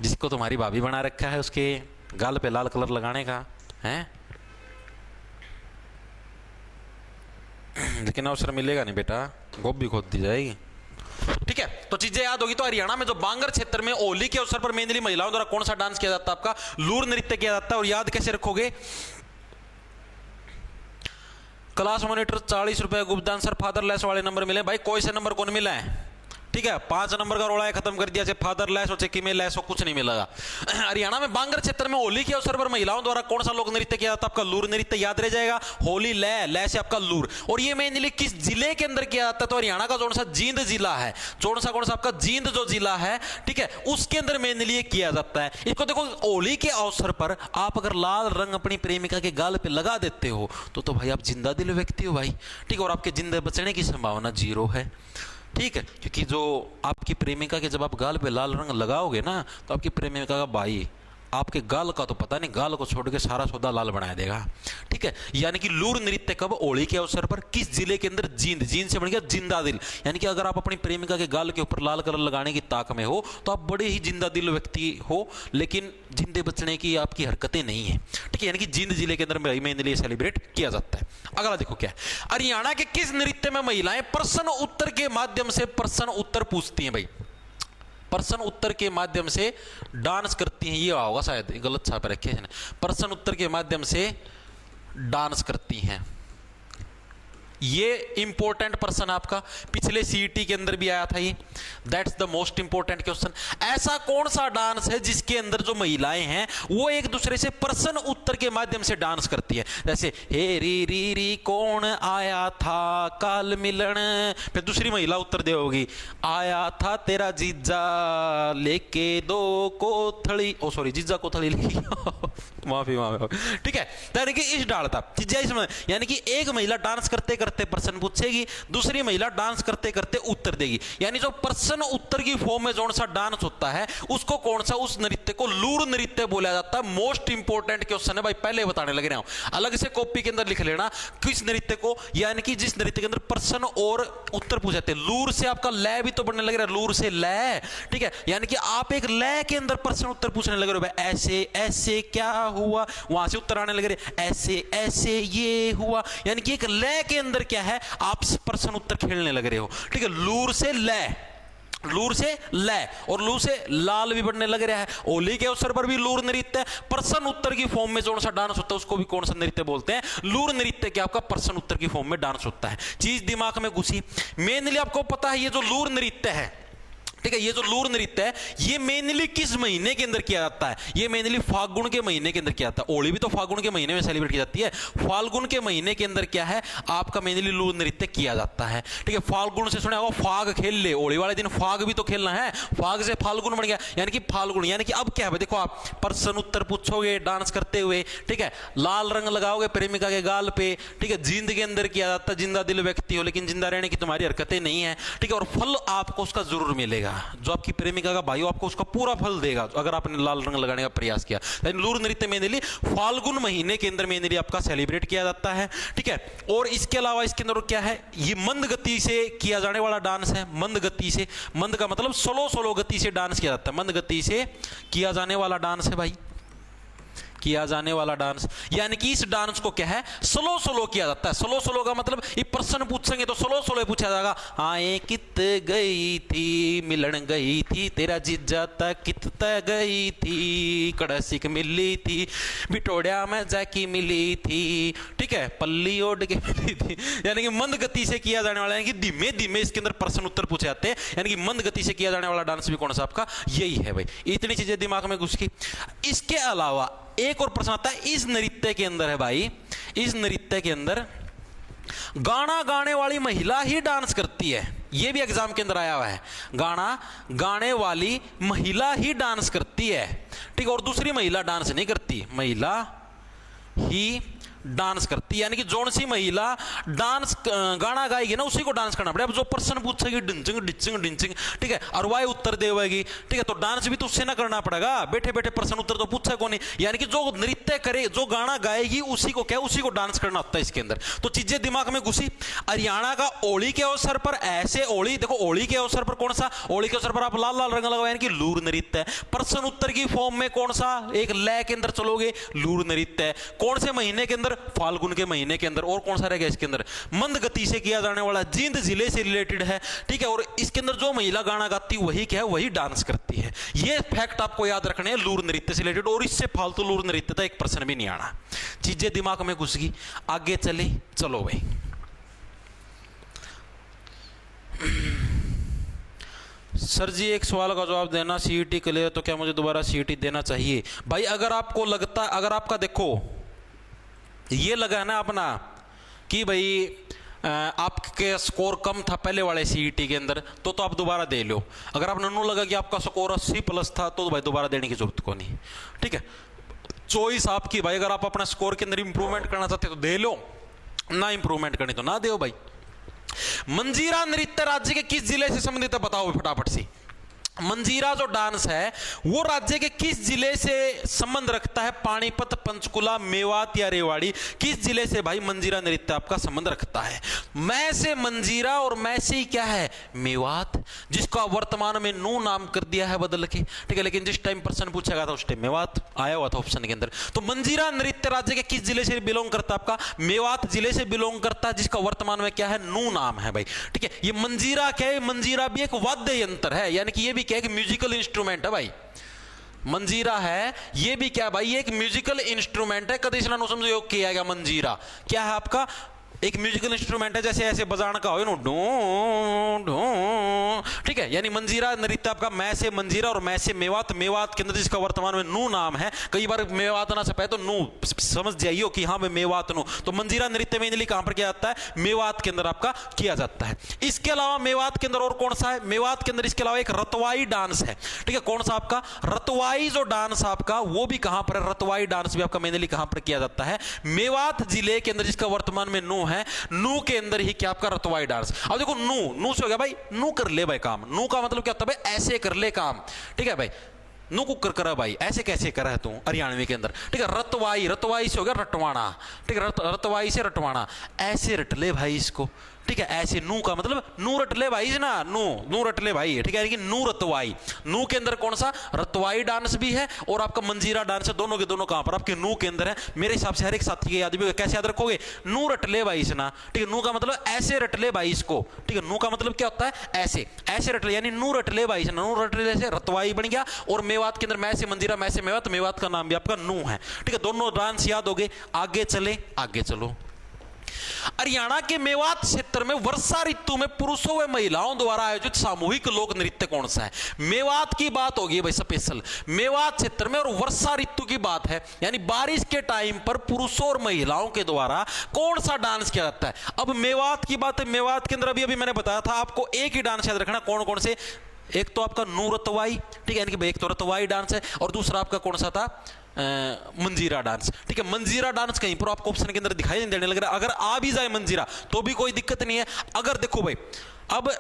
जिसको तुम्हारी भाभी बना रखा है उसके गाल पे लाल कलर लगाने का हैं, लेकिन अवसर मिलेगा नहीं बेटा, गोब भी खोद दी जाएगी। ठीक है, तो चीजें याद होगी। तो हरियाणा में जो बांगर क्षेत्र में होली के अवसर पर मेनली महिलाओं द्वारा कौन सा डांस किया जाता है, आपका लूर नृत्य किया जाता है। और याद कैसे रखोगे, क्लास मॉनिटर 40 रुपए, गुप्तान सर फादर लेस वाले नंबर मिले भाई, कोई से नंबर कौन मिला है। ठीक है, 5 नंबर का रोड़ा है, खत्म कर दिया, चाहे फादर लेस हो चाहे किमें लेस हो, कुछ नहीं मिलेगा। हरियाणा में बांगर क्षेत्र में होली के अवसर पर महिलाओं द्वारा कौन सा लोक नृत्य किया जाता है, आपका लूर नृत्य। याद रह जाएगा, होली लय, लय से आपका लूर। और ये मेनली किस जिले के अंदर किया जाता है, तो हरियाणा का कौन सा जींद जिला है, कौन सा आपका जींद जो जिला है, ठीक है उसके अंदर मेनली किया जाता है। इसको देखो, होली के अवसर पर आप अगर लाल रंग अपनी प्रेमिका के गाल पे लगा देते हो तो भाई आप जिंदा दिल व्यक्ति हो भाई। ठीक है, और आपके जिंदे बचने की संभावना 0 है। ठीक है, क्योंकि जो आपकी प्रेमिका के जब आप गाल पे लाल रंग लगाओगे ना, तो आपकी प्रेमिका का भाई आपके गाल का तो पता नहीं, गाल को छोड़ के सारा सौदा लाल बना देगा। ठीक है, यानी कि लूर नृत्य कब, होली के अवसर पर, किस जिले के अंदर, जींद, जींद से बन गया जिंदा दिल। यानी कि अगर आप अपनी प्रेमिका के गाल के ऊपर लाल कलर लगाने की ताक में हो तो आप बड़े ही जिंदा दिल व्यक्ति हो, लेकिन जिंदे बचने की आपकी हरकतें नहीं है। ठीक है, यानी कि जींद जिले के अंदर मेनली सेलिब्रेट किया जाता है। अगला देखो क्या है, हरियाणा के किस नृत्य में महिलाएं प्रश्न उत्तर के माध्यम से प्रश्न उत्तर पूछती हैं भाई, प्रश्न उत्तर के माध्यम से डांस करती हैं। ये होगा शायद, गलत छापे रखे हैं, प्रश्न उत्तर के माध्यम से डांस करती हैं। ये इंपॉर्टेंट प्रश्न आपका पिछले सीईटी के अंदर भी आया था ये, that's the most important question. ऐसा कौन सा डांस है जिसके अंदर जो महिलाएं हैं वो एक दूसरे से प्रश्न उत्तर के माध्यम से डांस करती है। जैसे हे री री री कौन आया था काल मिलन, फिर दूसरी महिला उत्तर दे होगी, आया था तेरा जीजा लेके 2 कोथड़ी, ओ सॉरी जीजा कोथड़ी लिखी माफी माफी। ठीक है, यानी कि इस डालता चीजें इसमें, यानी कि एक महिला डांस करते करते प्रश्न पूछेगी, दूसरी महिला डांस करते करते उत्तर देगी। यानी जो प्रश्न उत्तर की फॉर्म में कौन सा डांस होता है उसको कौन सा, उस नृत्य को लूर नृत्य बोला जाता है। मोस्ट इंपॉर्टेंट क्वेश्चन है भाई, पहले बताने लग रहा हूं, अलग से कॉपी के अंदर लिख लेना किस नृत्य को, यानी कि जिस नृत्य के अंदर प्रश्न और उत्तर पूछे जाते हैं। लूर से आपका लय भी तो बनने लग रहा है, लूर से लय। ठीक है, यानी कि आप एक लय के अंदर प्रश्न उत्तर पूछने लग रहे हो भाई, ऐसे ऐसे क्या हुआ, वहां से उत्तर आने लग रहे, ऐसे ऐसे ये हुआ, यानी कि एक लय के अंदर क्या है आप प्रश्न उत्तर खेलने लग रहे हो। ठीक है, लूर से लय, लूर से लय, और लू से लाल भी बनने लग रहा है। होली के अवसर पर भी लूर नृत्य, प्रश्न उत्तर की फॉर्म में जो सा डांस होता है उसको भी कौन सा नृत्य बोलते हैं, लूर नृत्य के आपका प्रश्न उत्तर की फॉर्म में डांस होता है। चीज दिमाग में घुसी। मेनली आपको पता है ये जो लूर नृत्य है, ठीक है, ये जो लूर नृत्य है ये मेनली किस महीने के अंदर किया जाता है, ये मेनली फाल्गुन के महीने के अंदर किया जाता है। होली भी तो फाल्गुन के महीने में सेलिब्रेट की जाती है, फाल्गुन के महीने के अंदर क्या है आपका मेनली लूर नृत्य किया जाता है। ठीक है, फाल्गुन से सुना होगा फाग खेल ले, होली वाले दिन फाग भी तो खेलना है, फाग से फाल्गुन बन गया, यानी कि फाल्गुन, यानी कि अब क्या है देखो, आप प्रश्न उत्तर पूछोगे डांस करते हुए, ठीक है, लाल रंग लगाओगे प्रेमिका के गाल पे, ठीक है, जींद के अंदर किया जाता है, जिंदा दिल व्यक्ति हो लेकिन जिंदा रहने की तुम्हारी हरकतें नहीं है। ठीक है, और फल आपको उसका जरूर मिलेगा। जो आपकी प्रेमिका का भाई हो आपको उसका पूरा फल देगा अगर आपने लाल रंग लगाने का प्रयास किया। लेकिन लूर नृत्य मेहंदी फाल्गुन महीने के अंदर मेहंदी आपका सेलिब्रेट किया जाता है, ठीक है। और इसके अलावा इसके अंदर क्या है, ये मंद गति से किया जाने वाला डांस है। मंद गति से, मंद का मतलब स्लो गति से डांस किया जाता है, मंद गति से किया जाने वाला डांस है भाई, किया जाने वाला डांस। यानी कि इस डांस को क्या है, स्लो किया जाता है। स्लो का मतलब ये प्रश्न पूछेंगे तो स्लो पूछा जाएगा। आए कित गई थी, मिलन गई थी, तेरा जीजा तक कित गई थी, कड़सिक मिली थी, बिटोड़िया में जाकी मिली थी, ठीक है, पल्ली ओढ़ के मिली थी। यानी कि मंद गति से किया जाने वाला, यानी कि धीमे धीमे इसके अंदर प्रश्न उत्तर पूछे जाते हैं। यानी कि मंद गति से किया जाने वाला डांस भी कौन सा आपका, यही है भाई। इतनी चीजें दिमाग में घुस गई। इसके अलावा एक और प्रश्न आता है, इस नृत्य के अंदर है भाई, इस नृत्य के अंदर गाना गाने वाली महिला ही डांस करती है। यह भी एग्जाम के अंदर आया हुआ है, गाना गाने वाली महिला ही डांस करती है, ठीक है, और दूसरी महिला डांस नहीं करती, महिला ही डांस करती। यानी कि जोन सी महिला डांस गाना गाएगी ना उसी को डांस करना पड़ेगा। अब जो प्रश्न पूछेगी डिंचिंग डिंचिंग डिंचिंग, ठीक है, और वह उत्तर देगी, ठीक है, तो डांस भी तो उससे ना करना पड़ेगा, बैठे बैठे प्रश्न उत्तर तो पूछा कौन नहीं। यानी कि जो नृत्य करे, जो गाना गाएगी उसी को क्या, उसी को डांस करना होता है इसके अंदर। तो चीजें दिमाग में घुसी। हरियाणा का होली के अवसर पर ऐसे, होली देखो, होली के अवसर पर कौन सा, होली के अवसर पर आप लाल लाल रंग लगाओ, यानी कि लूर नृत्य है। प्रश्न उत्तर की फॉर्म में कौन सा, एक लय के अंदर चलोगे, लूर नृत्य है। कौन से महीने के अंदर, फाल्गुन के महीने के अंदर। और कौन सा रहेगा इसके अंदर, मंद गति से किया जाने वाला, जींद जिले से रिलेटेड है, ठीक है। और इसके अंदर जो महिला गाना गाती वही क्या है, वही डांस करती है। ये फैक्ट आपको याद रखने हैं लूर नृत्य से रिलेटेड। और इससे फालतू लूर नृत्य का एक प्रश्न भी नहीं आना। चीजें दिमाग में घुस गई, आगे चले, चलो भाई। सर जी एक सवाल का जवाब देना, सीईटी क्लियर तो क्या मुझे दोबारा सीईटी देना चाहिए? भाई अगर आपको लगता, अगर आपका देखो ये लगा है ना अपना कि भाई आपके स्कोर कम था पहले वाले सीईटी के अंदर, तो आप दोबारा दे लो। अगर आपने नो लगा कि आपका स्कोर 80+ था तो भाई दोबारा देने की जरूरत को नहीं, ठीक है। चॉइस आपकी भाई। अगर आप अपना स्कोर के अंदर इंप्रूवमेंट करना चाहते हो तो दे लो, ना इंप्रूवमेंट करनी तो ना दो भाई। मंजीरा नृत्य राज्य के किस जिले से संबंधित है, बताओ फटाफट से। मंजीरा जो डांस है वो राज्य के किस जिले से संबंध रखता है? पानीपत, पंचकुला, मेवात या रेवाड़ी, किस जिले से भाई मंजीरा नृत्य आपका संबंध रखता है? मैं से मंजीरा और मैं से क्या है, मेवात, जिसका वर्तमान में नू नाम कर दिया है बदल के, ठीक है। लेकिन जिस टाइम प्रश्न पूछा गया था उस टाइम मेवात आया हुआ था ऑप्शन के अंदर। तो मंजीरा नृत्य राज्य के किस जिले से बिलोंग करता है? आपका मेवात जिले से बिलोंग करता है, जिसका वर्तमान में क्या है, नू नाम है भाई, ठीक है। ये मंजीरा क्या है, मंजीरा भी एक वाद्य यंत्र है, यानी कि ये भी क्या है, म्यूजिकल इंस्ट्रूमेंट है भाई। मंजीरा है ये भी क्या भाई, ये एक म्यूजिकल इंस्ट्रूमेंट है। कभी इसलिए समझो योग किया गया। मंजीरा क्या है आपका, एक म्यूजिकल इंस्ट्रूमेंट है, जैसे ऐसे बजाना का हो ना, डू डू, ठीक है। यानी मंजीरा नृत्य आपका मैं से मंजीरा और मैं से मेवात, मेवात के अंदर जिसका वर्तमान में नू नाम है। कई बार मेवात ना छपे तो नू समझ जाइयो कि हाँ भाई मेवात नू। तो मंजीरा नृत्य में कहां पर किया जाता है, मेवात के अंदर आपका किया जाता है। इसके अलावा मेवात के अंदर और कौन सा है, मेवात के अंदर इसके अलावा एक रतवाई डांस है, ठीक है। कौन सा आपका, रतवाई जो डांस आपका, वो भी कहां पर है, रतवाई डांस भी आपका मेनली कहां पर किया जाता है, मेवात जिले के अंदर, जिसका वर्तमान में नू है। नू के अंदर ही क्या आपका रतवाई डांस। अब देखो नू, नू से हो गया भाई, नू कर ले भाई काम। नू का मतलब क्या होता है भाई, ऐसे कर ले काम, ठीक है भाई। नू कुकर करा भाई, ऐसे कैसे करा है तू हरियाणवी के अंदर, ठीक है। रतवाई, रतवाई से हो गया रटवाना, ठीक है, रतवाई से रटवाना, ऐसे रट ले भाई इसको, ठीक है। ऐसे नू का मतलब नू रट ले भाई ना, नू नू रट ले भाई, ठीक है। यानी कि नू रतवाई, नू के अंदर कौन सा, रतवाई डांस भी है और आपका मंजीरा डांस है। दोनों के दोनों कहां पर, आपके नू के अंदर है। मेरे हिसाब से हर एक साथी के याद भी कैसे याद रखोगे, नू रट ले भाई इसना, ठीक है। नू का मतलब ऐसे रट ले भाई इसको, ठीक है। नू का मतलब क्या होता है, ऐसे ऐसे रट ले, यानी नू रट ले भाई इसना, नू रट ले से रतवाई बन गया। और मेवात के अंदर मैं से मंजीरा, मैं से मेवात, मेवात का नाम भी आपका नू है, ठीक है। दोनों डांस याद हो गए। आगे चले, आगे चलो। हरियाणा के मेवात क्षेत्र में वर्षा ऋतु में पुरुषों व महिलाओं द्वारा आयोजित सामूहिक लोक नृत्य कौन सा है? मेवात की बात होगी भाई स्पेशल, मेवात क्षेत्र में, और वर्षा ऋतु की बात है, यानी बारिश के टाइम पर पुरुषों और महिलाओं के द्वारा कौन सा डांस किया जाता है? अब मेवात की बात है, मेवात के अंदर अभी मैंने बताया था आपको, एक ही डांस याद रखना। कौन कौन से, एक तो आपका नू रतवाई, ठीक है, यानी कि एक तो रतवाई डांस है, और दूसरा आपका कौन सा था, मंजीरा डांस, ठीक है। मंजीरा डांस कहीं पर आपको ऑप्शन के अंदर दिखाई नहीं देने लग रहा। अगर आ भी जाए मंजीरा तो भी कोई दिक्कत नहीं है। अगर देखो भाई, अब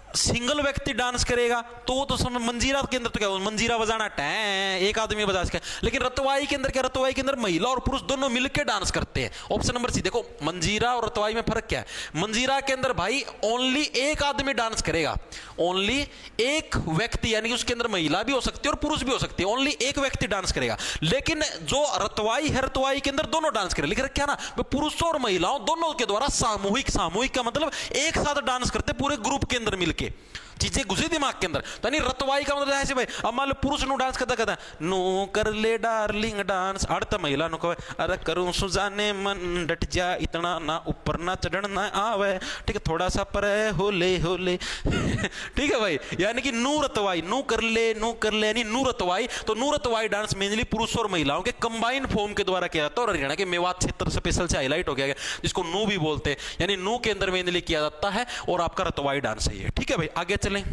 सिंगल व्यक्ति डांस करेगा तो वो तो समझ, मंजीरा के अंदर तो क्या मंजीरा बजाना टैं एक आदमी बजा सके, लेकिन रतवाई के अंदर क्या, रतवाई के अंदर महिला और पुरुष दोनों मिलकर डांस करते हैं। ऑप्शन नंबर सी देखो, मंजीरा और रतवाई में फर्क क्या है। मंजीरा के अंदर भाई ओनली एक आदमी डांस करेगा, ओनली एक व्यक्ति, यानी कि उसके अंदर महिला भी हो सकती है और पुरुष भी हो सकती है, ओनली एक व्यक्ति डांस करेगा। लेकिन जो रतवाई है, रतवाई के अंदर दोनों डांस करेगा, लिख रखा ना, पुरुषों और महिलाओं दोनों के द्वारा सामूहिक, सामूहिक का मतलब एक साथ डांस करते पूरे ग्रुप के अंदर मिलके, चीजें घुसी दिमाग के अंदर। तो नहीं रतवाई का मतलब ऐसे भाई, अब मान लो पुरुष नु डांस करता करता नो कर ले डार्लिंग डांस, अर्थ महिला नु कहे अरे करूं सुजाने मन डट जा इतना ना ऊपर ना चढ़न ना आवे, ठीक है, थोड़ा सा पर होले होले ठीक है भाई, यानी कि नू रतवाई, नू कर ले यानी नू रतवाई। तो नू रतवाई डांस मेनली पुरुषों और महिलाओं के कंबाइन फॉर्म के द्वारा किया जाता है, और हरियाणा के मेवात क्षेत्र स्पेशल से हाईलाइट हो गया, जिसको नू भी बोलते हैं, यानी नू के अंदर मेनली किया जाता है, और आपका रतवाई डांस है ये, ठीक है भाई। आगे चलें,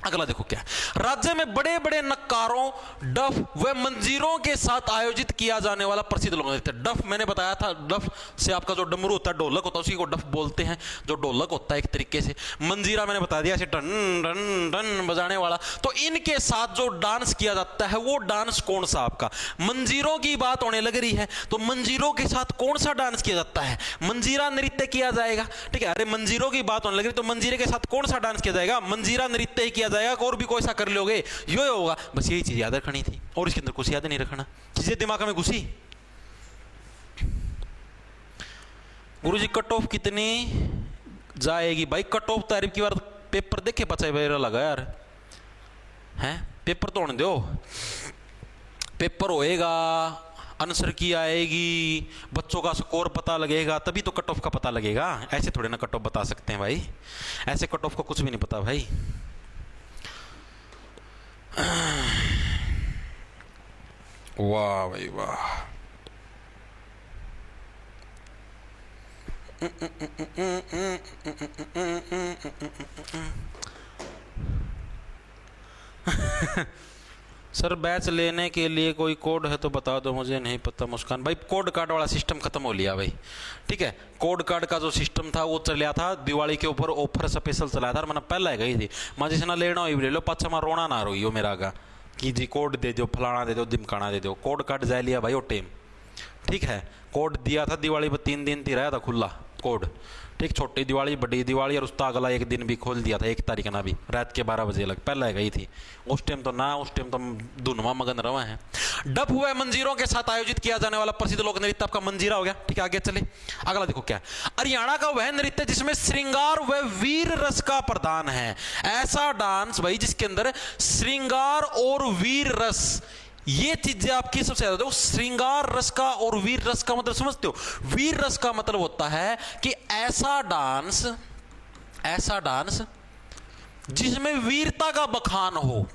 अगला देखो क्या, राज्य में बड़े बड़े नक्कारों, डफ व मंजीरों के साथ आयोजित किया जाने वाला प्रसिद्ध लोक नृत्य। डफ मैंने बताया था, डफ से आपका जो डमरू होता है, ढोलक होता है, उसी को डफ बोलते हैं, जो ढोलक होता है एक तरीके से। मंजीरा मैंने बता दिया, ऐसे टन टन टन बजाने वाला। तो इनके साथ जो डांस किया जाता है वो डांस कौन सा, आपका मंजीरों की बात होने लग रही है, तो मंजीरों के साथ कौन सा डांस किया जाता है, मंजीरा नृत्य किया जाएगा, ठीक है। अरे मंजीरों की बात होने लग रही, तो मंजीरे के साथ कौन सा डांस किया जाएगा, मंजीरा नृत्य ही किया जाएगा, और भी कोई सा कर लोगे यो होगा। बस यही चीज याद रखनी थी, और इसके अंदर कुछ याद नहीं रखना, चीजें दिमाग में घुसी। गुरुजी कट ऑफ कितनी जाएगी भाई, कट ऑफ तारीफ की बार पेपर देखे पचा लगा यार, हैं पेपर तो होने दो, पेपर होएगा, आंसर की आएगी, बच्चों का स्कोर पता लगेगा, तभी तो कट ऑफ का पता लगेगा। ऐसे थोड़े ना कट ऑफ बता सकते हैं भाई, ऐसे कट ऑफ का कुछ भी नहीं पता भाई। वाह भाई वाह, सर बैच लेने के लिए कोई कोड है तो बता दो, मुझे नहीं पता। मुस्कान भाई कोड कार्ड वाला सिस्टम खत्म हो लिया भाई, ठीक है। कोड कार्ड का जो सिस्टम था वो चलिया था, दिवाली के ऊपर ऑफर स्पेशल चलाया था, मैंने पहले गई थी, मैं जिसे ना लेना हो ले लो, पाछा मैं रोना ना रोई हो मेरा आगा कि जी कोड दे दो, फलाना दे दो, दिमकाना दे दो। कोड कार्ड जा लिया भाई वो टेम, ठीक है। कोड दिया था दिवाली पर 3 दिन थी, रहा था खुला कोड, ठीक। छोटी दिवाली, बड़ी दिवाली, और उसका अगला एक दिन भी खोल दिया था, 1 तारीख ना भी रात के 12 बजे लग पहले गई थी। उस टाइम तो ना, उस टाइम तो धुनमा मगन रवा है। डफ हुए मंजीरों के साथ आयोजित किया जाने वाला प्रसिद्ध लोक नृत्य आपका मंजीरा हो गया, ठीक है। आगे चले, अगला देखो क्या, हरियाणा का वह नृत्य जिसमें श्रृंगार व वीर रस का प्रदान है। ऐसा डांस भाई जिसके अंदर श्रृंगार और वीर रस, ये चीजें आपकी सबसे ज्यादा। श्रृंगार रस का और वीर रस का मतलब समझते हो, वीर रस का मतलब होता है कि ऐसा डांस जिसमें वीरता का बखान हो,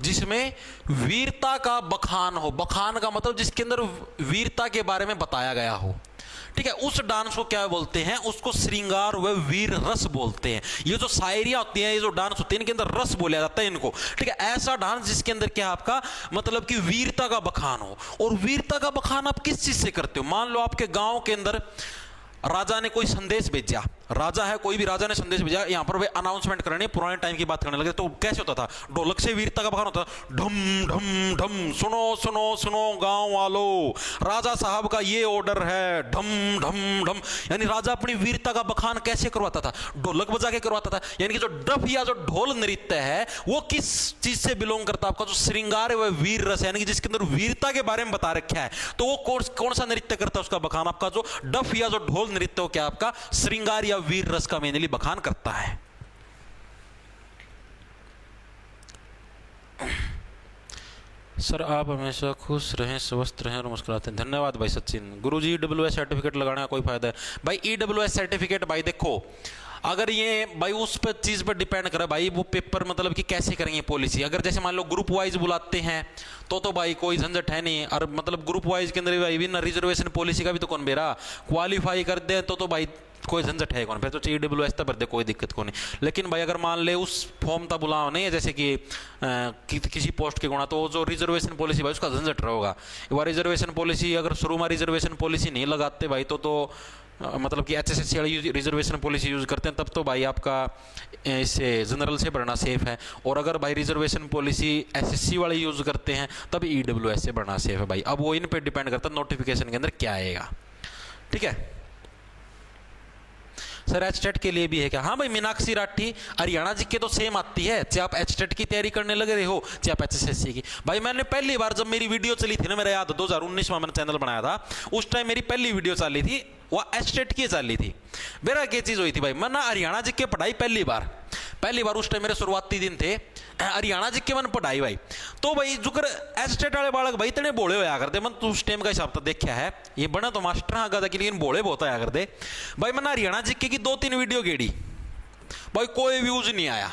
जिसमें वीरता का बखान हो, बखान का मतलब जिसके अंदर वीरता के बारे में बताया गया हो, ठीक है। उस डांस को क्या बोलते हैं, उसको श्रृंगार व वीर रस बोलते हैं। ये जो शायरियां होती हैं, ये जो डांस होते हैं, इनके अंदर रस बोला जाता है इनको, ठीक है। ऐसा डांस जिसके अंदर क्या आपका मतलब कि वीरता का बखान हो। और वीरता का बखान आप किस चीज से करते हो, मान लो आपके गांव के अंदर राजा ने कोई संदेश भेजा, राजा है कोई भी, राजा ने संदेश भेजा, यहां पर वे अनाउंसमेंट करने, पुराने टाइम की बात करने लगे, तो कैसे होता था, ढोलक से वीरता का बखान होता था, ढम ढम ढम, सुनो सुनो सुनो गांव वालों, राजा साहब का ये ऑर्डर है, ढम ढम ढम। यानी राजा अपनी वीरता का बखान कैसे करवाता था, ढोलक बजा के करवाता था। यानी कि जो डफ या जो ढोल नृत्य है वो किस चीज से बिलोंग करता है, आपका जो श्रृंगार है वह वीर रस, यानी कि जिसके अंदर वीरता के बारे में बता रखा है, तो वो कौन सा नृत्य करता है, उसका बखान आपका जो डफ या जो ढोल नृत्य हो क्या आपका श्रृंगार या वीर रस का मेनली बखान करता है। सर आप हमेशा खुश रहें, स्वस्थ रहें और मुस्कुराते हैं। धन्यवाद भाई सचिन। गुरुजी ईडब्ल्यूएस सर्टिफिकेट लगाने का कोई फायदा है भाई? ईडब्ल्यूएस सर्टिफिकेट भाई देखो, अगर ये भाई उस पर चीज़ पर डिपेंड करे भाई, वो पेपर मतलब कि कैसे करेंगे पॉलिसी। अगर जैसे मान लो ग्रुप वाइज बुलाते हैं तो भाई कोई झंझट है नहीं, और मतलब ग्रुप वाइज के अंदर भाई बिना रिजर्वेशन पॉलिसी का भी तो कौन बेरा क्वालिफाई कर दे तो भाई कोई झंझट है कौन, फिर तो ईडब्ल्यूएस तक भर दे, कोई दिक्कत को नहीं। लेकिन भाई अगर मान ले उस फॉर्म तक बुलाओ नहीं है, जैसे कि किसी पोस्ट के गुणा, तो जो रिजर्वेशन पॉलिसी भाई उसका झंझट रहेगा। वह रिजर्वेशन पॉलिसी अगर शुरू में रिजर्वेशन पॉलिसी नहीं लगाते भाई तो मतलब कि HSSC वाली रिजर्वेशन पॉलिसी यूज़ करते हैं तब तो भाई आपका इससे जनरल से भरना सेफ है, और अगर भाई रिजर्वेशन पॉलिसी SSC वाली यूज़ करते हैं तब EWS से भरना सेफ है भाई। अब वो इन पे डिपेंड करता है नोटिफिकेशन के अंदर क्या आएगा। ठीक है सर, एचटेट के लिए भी है क्या? हाँ भाई, मीनाक्षी राठी हरियाणा जी के तो सेम आती है, चाहे आप एचटेट की तैयारी करने लगे रहे हो चाहे आप HSSC की। भाई मैंने पहली बार जब मेरी वीडियो चली थी ना, मेरा याद 2019 में मैंने चैनल बनाया था, उस टाइम मेरी पहली वीडियो चली थी वह एचटेट की चली थी। मेरा क्या चीज़ हुई थी भाई, मैं ना हरियाणा जी के पढ़ाई पहली बार उस टाइम मेरे शुरुआती दिन थे, हरियाणा जी के मन पढ़ाई भाई। तो भाई जुकर एचटेट वाले बालक भाई इतने बोले होया करते, मन तो उस टाइम का हिसाब तो देखा है, ये बना तो मास्टर हाँ था कि लेकिन बोले बहुत आया करते भाई। मैंने हरियाणा जी की 2-3 वीडियो गेड़ी भाई, कोई व्यूज नहीं आया,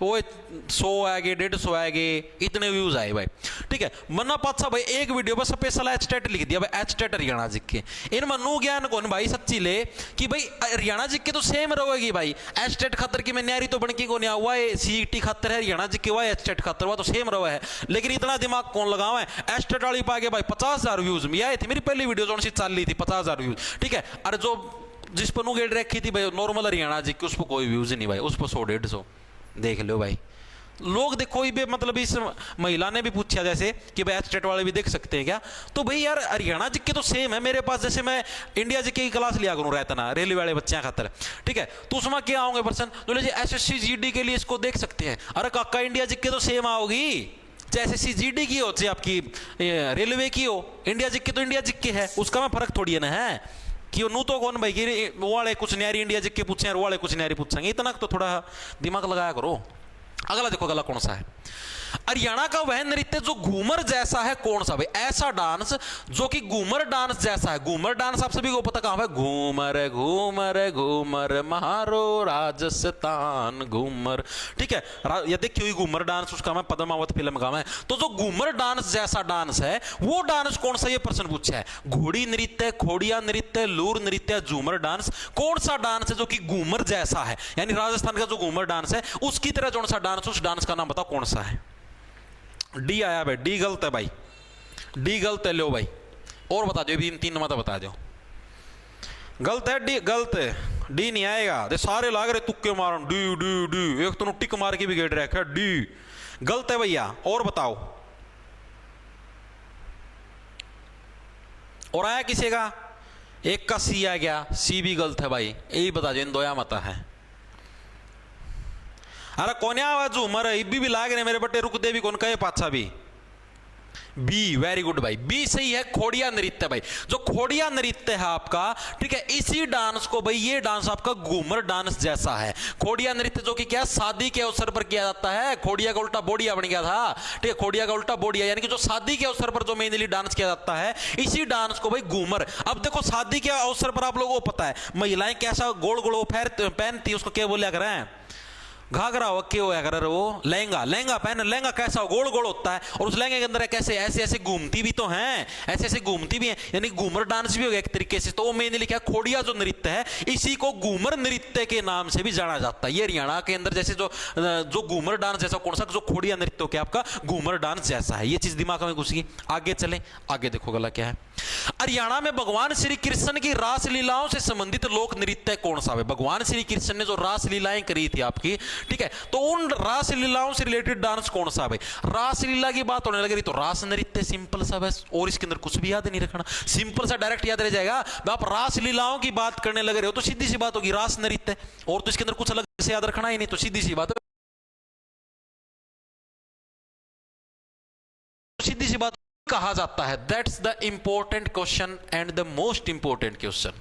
वो 100 आ गए 150 आ गए, इतने व्यूज आए भाई। ठीक है, मन्ना पाचा भाई एक वीडियो बस स्पेशल एचटेट लिख दिया भाई, एचटेट हरियाणा जी के। इन मनु ज्ञान कौन भाई सच्ची ले कि भाई हरियाणा जी के तो सेम रहेगी भाई, एचटेट खातर की मैं न्यारी तो बनकी को नहीं हुआ है, CET खातर है हरियाणा जी के, हुआ एचटेट खातर हुआ तो सेम रहा है, लेकिन इतना दिमाग कौन लगावा है। एचटेट वाली पा गए भाई 50,000 व्यूज में आए थे, मेरी पहली वीडियो जो सी चल रही थी 50,000 व्यूज। ठीक है, अरे जो जिस पर गेट रखी थी भाई नॉर्मल हरियाणा जी की, उस पर कोई व्यूज नहीं भाई, उस पर 100-150 देख लो भाई। लोग देखो भी, मतलब इस महिला ने भी पूछा जैसे कि भाई एचटेट वाले भी देख सकते हैं क्या, तो भाई यार हरियाणा जी के तो सेम है मेरे पास। जैसे मैं इंडिया जी की क्लास लिया करूँ रहता ना रेलवे वाले बच्चे खातर, ठीक है, तो उसमें क्या आओगे पर्सन जो SSC GD के लिए इसको देख सकते हैं। अरे काका इंडिया जी के तो सेम आओगी, चाहे SSC GD की हो चाहे आपकी रेलवे की हो, इंडिया जी के तो इंडिया जी के है, उसका में फर्क थोड़ी है ना है कि नू तो कौन भाई कि वो वाले कुछ न्यारी इंडिया जी के पूछे वो वाले कुछ न्यारी पूछेंगे, इतना तो थोड़ा दिमाग लगाया करो। अगला देखो, अगला कौन सा है? हरियाणा का वह नृत्य जो घूमर जैसा है कौन सा भाई? ऐसा डांस जो कि घूमर डांस जैसा है। घूमर डांस आप सभी को पता कहां है? घूमर घूमर घूमर महारो राजस्थान घूमर। ठीक है, ये देखी हुई घूमर डांस, उसका मैं पद्मावत फिल्म का मैं। तो जो घूमर डांस जैसा डांस है वो डांस कौन सा, ये प्रश्न पूछा है। घोड़ी नृत्य, खोड़िया नृत्य, लूर नृत्य, झूमर डांस, कौन सा डांस है जो कि घूमर जैसा है? यानी राजस्थान का जो घूमर डांस है उसकी तरह कौन सा डांस, उस डांस का नाम बताओ कौन सा है? डी आया भाई, डी गलत है भाई, डी गलत है। लो भाई और बता दो, इन 3 मत बता दो। गलत है, डी गलत है, डी नहीं आएगा। दे सारे लाग रहे तुक्के मारन, डी डी डी, एक तो टिक मार के भी गेट रखा है, डी गलत है भैया। और बताओ, और आया किसी का? एक का सी आ गया, सी भी गलत है भाई, यही बता दो, इन दोया मत है। अरे कौन आवाज मर भी लाग रहे मेरे बट्टे, रुक दे भी कौन कहे पाछा भी। बी, वेरी गुड भाई, बी सही है, खोड़िया नृत्य भाई। जो खोड़िया नृत्य है आपका, ठीक है, इसी डांस को भाई, ये डांस आपका घूमर डांस जैसा है। खोड़िया नृत्य जो कि क्या शादी के अवसर पर किया जाता है, खोड़िया का उल्टा बोड़िया बन गया था। ठीक है, खोड़िया का उल्टा बोड़िया, यानी कि जो शादी के अवसर पर जो मेनली डांस किया जाता है, इसी डांस को भाई घूमर। अब देखो शादी के अवसर पर आप लोगों को पता है महिलाएं कैसा गोल गोल पहनती है, उसको क्या बोलिया करें? घाघरा हो के होया कर, वो लहंगा, लहंगा पहन, लहंगा कैसा गोल गोल होता है, और उस लहंगे के अंदर कैसे ऐसे ऐसे घूमती भी तो हैं, ऐसे ऐसे घूमती भी हैं, यानी घूमर डांस भी हो गया एक तरीके से। तो वो मैंने लिखा खोड़िया जो नृत्य है इसी को घूमर नृत्य के नाम से भी जाना जाता है। ये हरियाणा के अंदर जैसे जो घूमर डांस जैसा कौन सा, जो खोड़िया नृत्य हो क्या आपका घूमर डांस जैसा है, ये चीज दिमाग में घुस गई। आगे चले, आगे देखो गला क्या है। हरियाणा में भगवान श्री कृष्ण की रास लीलाओं से संबंधित लोक नृत्य कौन सा है? भगवान श्री कृष्ण ने जो रास लीलाएं करी थी आपकी, ठीक है, तो उन रास लीलाओं से रिलेटेड डांस कौन सा है? रास लीला की बात होने लगी तो रास नृत्य सिंपल सा बस, और इसके अंदर कुछ भी याद नहीं रखना, सिंपल सा डायरेक्ट याद रह जाएगा। आप रास लीलाओं की बात करने लग रहे हो तो सीधी सी बात होगी रास नृत्य, और तो इसके अंदर कुछ अलग से याद रखना ही नहीं, तो सीधी सी बात, सीधी सी बात कहा जाता है। That's the important question and the most important question,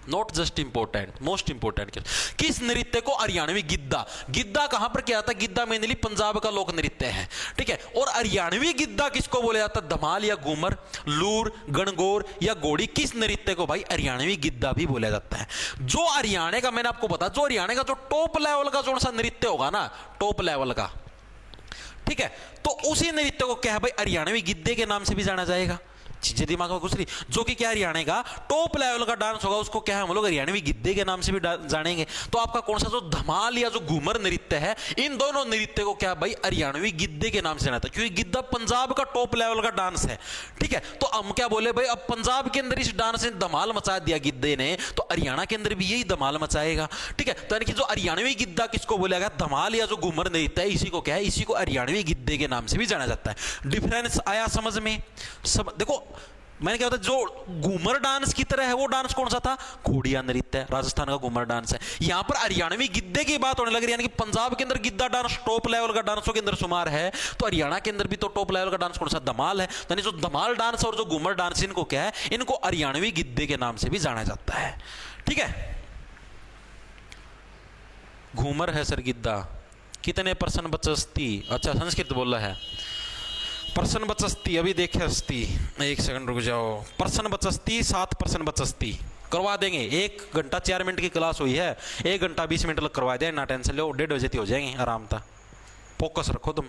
not just important, most important question. किस नृत्य को हरियाणवी गिद्दा, गिद्दा कहां पर किया जाता है? गिद्दा मेनली पंजाब का लोक नृत्य है, ठीक है, और हरियाणवी गिद्दा किसको बोला जाता है? धमाल या घूमर, लूर, गणगौर या घोड़ी, किस नृत्य को भाई हरियाणवी गिद्दा भी बोला जाता है? जो हरियाणा का, मैंने आपको बता, जो हरियाणा का जो टॉप लेवल का जो सा नृत्य होगा ना, टॉप लेवल का, ठीक है, तो उसी नृत्य को क्या है भाई हरियाणवी गिद्दे के नाम से भी जाना जाएगा। चीजें दिमाग में घुस रही, जो कि क्या हरियाणा का टॉप लेवल का डांस होगा, उसको क्या है हम लोग हरियाणवी गिद्दे के नाम से भी जानेंगे। तो आपका कौन सा जो धमाल या जो घूमर नृत्य है, इन दोनों नृत्य को क्या भाई हरियाणवी गिद्दे के नाम से जाना था, क्योंकि गिद्दा पंजाब का टॉप लेवल का डांस है। ठीक है, तो हम क्या बोले भाई, अब पंजाब के अंदर इस डांस ने धमाल मचा दिया गिद्दे ने, तो हरियाणा के अंदर भी यही धमाल मचाएगा। ठीक है, तो यानी कि जो हरियाणवी गिद्दा किसको बोला गया, धमाल या जो घूमर नृत्य है, इसी को क्या है, इसी को हरियाणवी गिद्दे के नाम से भी जाना जाता है। डिफरेंस आया समझ में? सब देखो, मैंने क्या बताया, जो घूमर डांस की तरह है वो डांस कौन सा था, खोड़िया नृत्य है, राजस्थान का घूमर डांस है। यहां पर हरियाणवी गिद्दे की बात होने लग रही है, यानी कि पंजाब के अंदर गिद्दा डांस टॉप लेवल का डांसों के अंदर शुमार है, तो हरियाणा के अंदर भी तो टॉप लेवल का डांस कौन सा, धमाल है। यानी जो धमाल डांस और जो घूमर डांस, इनको क्या है, इनको हरियाणवी गिद्दे के नाम से भी जाना जाता है। ठीक है, घूमर है सर गिद्दा, कितने परसेंट बचस्ती, अच्छा संस्कृत बोला है, पर्सन बचस्ती, अभी देखे हस्ती, एक सेकंड रुक जाओ, पर्सन बचस्ती 7% बचस्ती करवा देंगे। 1 घंटा 4 मिनट की क्लास हुई है, 1 घंटा 20 मिनट लग करवा दें, ना टेंशन लो, 1:30 बजे हो जाएंगे आराम था, फोकस रखो तुम।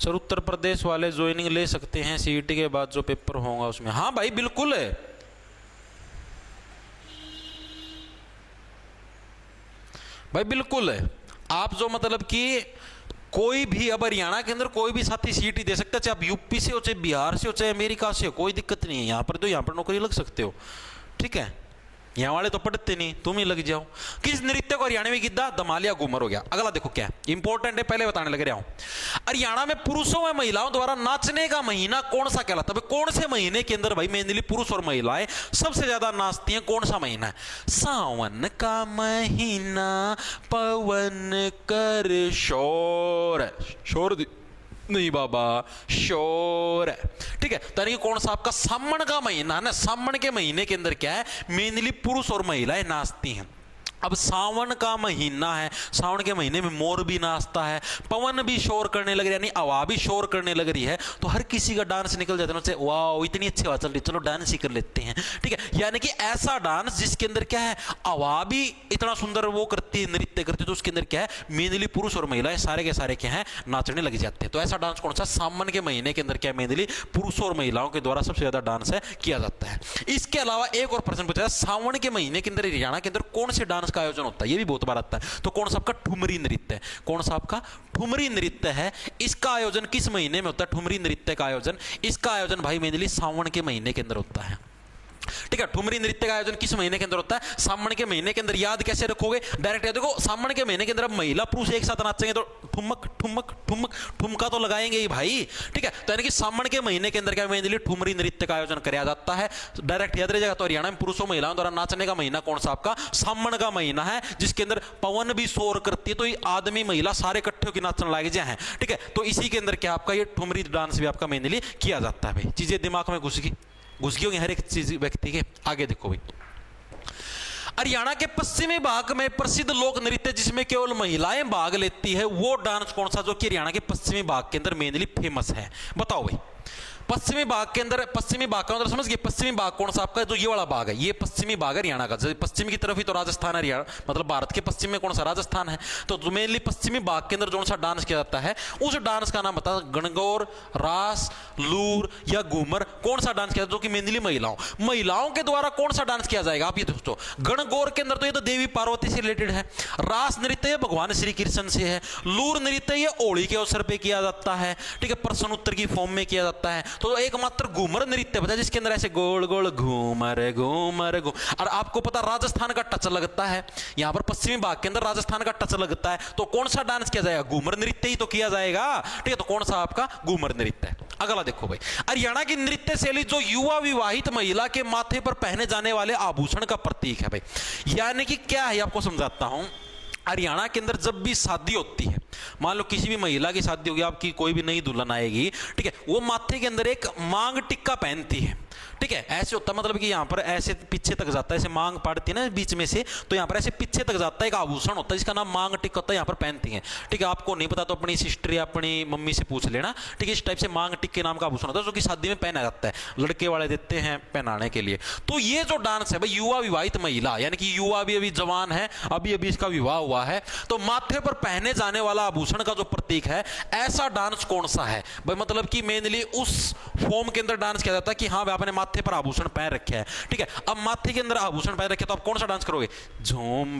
सर उत्तर प्रदेश वाले ज्वाइनिंग ले सकते हैं सीईटी के बाद जो पेपर होगा उसमें? हाँ भाई बिल्कुल है भाई, बिल्कुल है। आप जो मतलब कि कोई भी अब हरियाणा के अंदर कोई भी साथी सीईटी दे सकता है, चाहे आप यूपी से हो, चाहे बिहार से हो, चाहे अमेरिका से हो, कोई दिक्कत नहीं है। यहाँ पर तो यहाँ पर नौकरी लग सकते हो। ठीक है, यहाँ वाले तो पढ़ते नहीं, तुम ही लग जाओ। किस नृत्य को हरियाणवी गिद्दा, धमालिया घूमर हो गया। अगला देखो क्या इंपॉर्टेंट है, पहले बताने लग रहा हूं। हरियाणा में पुरुषों व महिलाओं द्वारा नाचने का महीना कौन सा कहलाता है? कौन से महीने के अंदर भाई मेनली पुरुष और महिलाएं सबसे ज्यादा नाचती हैं? कौन सा महीना है? सावन का महीना पवन कर शोर, शोर नहीं बाबा, शोर। ठीक है, तो यानी कौन सा आपका सावन का महीना है ना, सावन के महीने के अंदर क्या है, मेनली पुरुष और महिलाएं नाचती हैं। अब सावन का महीना है, सावन के महीने में मोर भी नाचता है, पवन भी शोर करने लग रही है, यानी हवा भी शोर करने लग रही है, तो हर किसी का डांस निकल जाता है, वाह इतनी अच्छी हवा चल रही, चलो डांस ही कर लेते हैं। ठीक है, यानी कि ऐसा डांस जिसके अंदर क्या है, हवा भी इतना सुंदर वो करती है, नृत्य करती है, तो उसके अंदर क्या है, मेनली पुरुष और महिलाएं सारे के सारे क्या है, नाचने लग जाते हैं। तो ऐसा डांस कौन सा, सावन के महीने के अंदर क्या मेनली पुरुषों और महिलाओं के द्वारा सबसे ज्यादा डांस है किया जाता है। इसके अलावा एक और प्रश्न पूछा है, सावन के महीने के अंदर हरियाणा के अंदर कौन से डांस का आयोजन होता है? ये भी बहुत बार आता है। तो कौन सा आपका ठुमरी नृत्य है? कौन सा आपका ठुमरी नृत्य है? इसका आयोजन किस महीने में होता है? ठुमरी नृत्य का आयोजन, इसका आयोजन भाई मेनली सावन के महीने के अंदर होता है। ठीक है, ठुमरी नृत्य का आयोजन किस महीने के अंदर होता है? सावन के महीने के अंदर। याद कैसे रखोगे? डायरेक्ट याद देखो, सावन के महीने के अंदर अब महिला पुरुष एक साथ नाचेंगे तो ठुमक ठुमक ठुमक ठुमका तो लगाएंगे ही भाई। ठीक है, तो यानी कि सावन के महीने के अंदर क्या मेनली ठुमरी नृत्य का आयोजन किया जाता है। डायरेक्ट याद रह जाएगा। तो हरियाणा में पुरुषों महिलाओं द्वारा नाचने का महीना कौन सा आपका? सावन का महीना है, जिसके अंदर पवन भी शोर करती है, तो ये आदमी महिला सारे इकट्ठे होकर नाचने लग जाए हैं। ठीक है, तो इसी के अंदर क्या आपका ये ठुमरी डांस भी आपका मेनली किया जाता है। भाई चीजें दिमाग में घुस गई होंगी हर एक चीज व्यक्ति के। आगे देखो भाई, हरियाणा के पश्चिमी भाग में प्रसिद्ध लोक नृत्य जिसमें केवल महिलाएं भाग लेती है, वो डांस कौन सा जो कि हरियाणा के पश्चिमी भाग के अंदर मेनली फेमस है? बताओ भाई। पश्चिमी भाग के अंदर, पश्चिमी भाग का अंदर समझ गए, पश्चिमी भाग कौन सा आपका? जो ये वाला भाग है, ये पश्चिमी भाग है हरियाणा का। पश्चिम की तरफ ही तो राजस्थान है, हरियाणा मतलब भारत के पश्चिम में कौन सा? राजस्थान है। तो मेनली पश्चिमी भाग के अंदर जो सा डांस किया जाता है, उस डांस का नाम बता, गणगौर, रास, लूर या घूमर, कौन सा डांस किया जाता है? जो कि मेनली महिलाओं के द्वारा कौन सा डांस किया जाएगा? आप ये दोस्तों, गणगौर के अंदर तो ये तो देवी पार्वती से रिलेटेड है, रास नृत्य भगवान श्री कृष्ण से है, लूर नृत्य ये होली के अवसर पर किया जाता है। ठीक है, प्रश्न उत्तर की फॉर्म में किया जाता है। तो एकमात्र घूमर नृत्य बता जिसके अंदर ऐसे गोल गोल घूमर घूमर घूमर। और आपको पता राजस्थान का टच लगता है, यहां पर पश्चिमी भाग के अंदर राजस्थान का टच लगता है, तो कौन सा डांस किया जाएगा? घूमर नृत्य ही तो किया जाएगा। ठीक है, तो कौन सा आपका? घूमर नृत्य है। अगला देखो भाई, हरियाणा की नृत्य शैली जो युवा विवाहित महिला के माथे पर पहने जाने वाले आभूषण का प्रतीक है भाई। यानी कि क्या है आपको समझाता हूं। हरियाणा के अंदर जब भी शादी होती है, मान लो किसी भी महिला की शादी होगी, आपकी कोई भी नई दुल्हन आएगी, ठीक है, वो माथे के अंदर एक मांग टिक्का पहनती है। ठीक है, ऐसे होता है, मतलब कि यहाँ पर ऐसे पीछे तक जाता है, ऐसे मांग पड़ती है ना बीच में से, तो यहाँ पर ऐसे पीछे तक जाता है, एक आभूषण होता है जिसका नाम मांग टिक्का होता है, यहाँ पर पहनती है। ठीक है, आपको नहीं पता तो अपनी सिस्टर या अपनी मम्मी से पूछ लेना। ठीक है, इस टाइप से मांग टिक्के नाम का आभूषण होता है जो कि शादी में पहना जाता है, लड़के वाले देते हैं पहनाने के लिए। तो ये जो डांस है भाई, युवा विवाहित महिला यानी कि युवा भी अभी जवान है, अभी अभी इसका विवाह हुआ है, तो माथे पर पहने जाने वाला आभूषण का जो प्रतीक है, ऐसा डांस कौन सा है भाई? मतलब कि मेनली उस फॉर्म के अंदर डांस किया जाता है कि हाँ भाई आपने माथे पर आभूषण पहन रखे हैं। ठीक है, अब माथे के अंदर आभूषण पहन रखे तो आप कौन सा डांस करोगे? झूम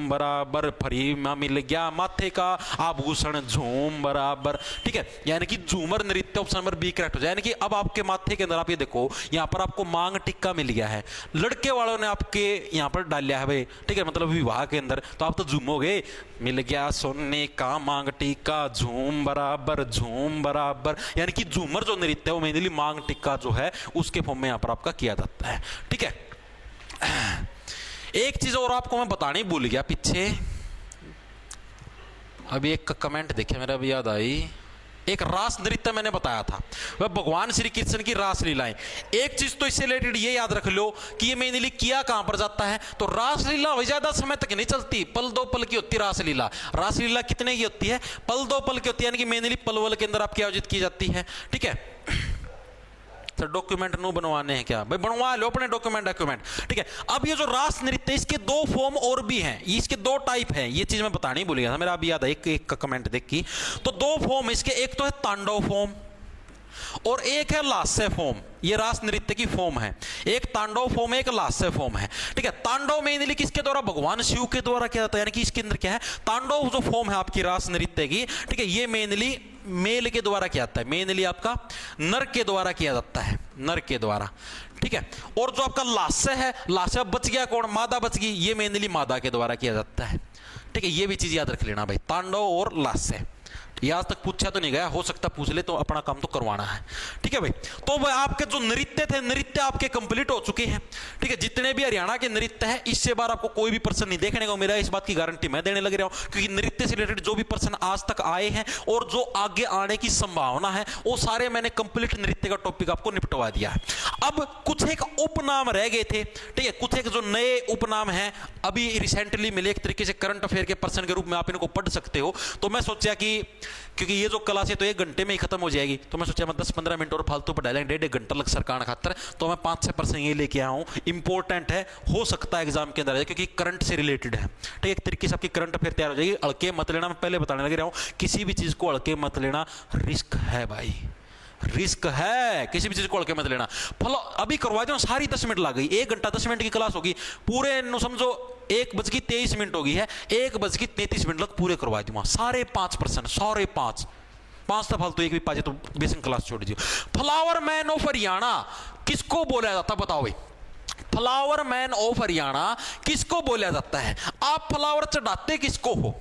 बराबर फरीमा मिल गया माथे का आभूषण झूम बराबर। ठीक है, यानी कि झूमर नृत्य ऑप्शन नंबर बी करेक्ट हो जाए। यानी कि अब आपके माथे के अंदर आप ये देखो, यहां पर आपको मांग टिक्का मिल गया है, लड़के वालों ने आपके यहां पर डाल लिया है भाई। ठीक है, मतलब विवाह के अंदर, तो आप तो झूमोगे, मिल गया सोने का मांग टिक्का झूम बराबर। यानी कि झूमर जो नृत्य है वो मेनली मांग टिक्का जो है उसके फॉर्म में यहां पर आपका किया जाता है। ठीक है, एक चीज और आपको मैं बतानी भूल गया पीछे, अभी एक कमेंट देखिए मेरा भी याद आई, एक रास नृत्य मैंने बताया था, वह भगवान श्री कृष्ण की रास लीलाएं। एक चीज तो इससे रिलेटेड ये याद रख लो कि ये मेनली किया कहां पर जाता है, तो रास लीला वही ज्यादा समय तक नहीं चलती, पल दो पल की होती है रास लीला। रास लीला कितने की होती है? पल दो पल की होती है, यानी कि मेनली पलवल के अंदर आपकी आयोजित की जाती है। ठीक है, तो डॉक्यूमेंट नो बनवाने हैं क्या भाई? बनवा लो अपने डॉक्यूमेंट। ठीक है, अब ये जो रास नृत्य, इसके दो फॉर्म और भी हैं, इसके दो टाइप हैं, ये चीज मैं बतानी भूल गया था, मेरा अभी याद है एक का कमेंट देख की। तो दो फॉर्म इसके, एक तो है तांडव फॉर्म और एक है लास्य फॉर्म। ये रास नृत्य की फॉर्म है, एक तांडव फॉर्म है, एक लास्य फॉर्म है। ठीक है, तांडव मेनली किसके द्वारा? भगवान शिव के द्वारा किया जाता है, यानी कि इसके अंदर क्या है, तांडव जो फॉर्म है आपकी रास नृत्य की, ठीक है, ये मेनली मेल के द्वारा किया जाता है, मेनली आपका नर के द्वारा किया जाता है, नर के द्वारा। ठीक है, और जो आपका लास्य है, लास्य बच गया कौन? मादा बच गई, ये मेनली मादा के द्वारा किया जाता है। ठीक है, ये भी चीज याद रख लेना भाई, तांडव और लास्य। ये आज तक पूछा तो नहीं गया, हो सकता पूछ ले, तो अपना काम तो करवाना है। ठीक है भाई, तो भाई आपके जो नृत्य थे, नृत्य आपके कंप्लीट हो चुके हैं। ठीक है, जितने भी हरियाणा के नृत्य है, इससे बार आपको कोई भी पर्सन नहीं देखने को मेरा, इस बात की गारंटी मैं देने लग रहा हूं, क्योंकि नृत्य से रिलेटेड जो भी पर्सन आज तक आए हैं और जो आगे आने की संभावना है, वो सारे मैंने कंप्लीट नृत्य का टॉपिक आपको निपटवा दिया है। अब कुछ एक उपनाम रह गए थे। ठीक है, कुछ एक जो नए उपनाम है अभी रिसेंटली मिले, एक तरीके से करंट अफेयर के पर्सन के रूप में आप इनको पढ़ सकते हो। तो मैं सोचा कि क्योंकि ये जो क्लास है तो 1 घंटे में ही खत्म हो जाएगी, तो मैं सोचा मैं 10-15 मिनट और फालतू पढ़ा लेंगे, 1.5 घंटा लग सरकार खातर, तो मैं 5-6% ये लेके आया हूँ। इंपॉर्टेंट है, हो सकता है एग्जाम के अंदर, क्योंकि करंट से रिलेटेड है। ठीक है, एक तरीके से आपकी करंट अफेयर तैयार हो जाएगी। अड़के मत लेना, मैं पहले बताने लग रहा हूँ, किसी भी चीज को अड़के मत लेना, रिस्क है भाई, रिस्क है, किसी भी चीज को अड़के मत लेना। फलो अभी करवा दो, सारी 10 मिनट लग गई, 1 घंटा 10 मिनट की क्लास होगी, पूरे समझो 1:23 होगी है, 1:33 तक पूरे करवा दूंगा, सारे 5%, सारे 5 तो फालतू एक भी पाजे तो बेसिक क्लास छोड़ दीजिए। फ्लावर मैन ऑफ हरियाणा किसको बोला जाता, बताओ भाई? फ्लावर मैन ऑफ हरियाणा किसको बोला जाता है? आप फ्लावर चढ़ाते किसको हो?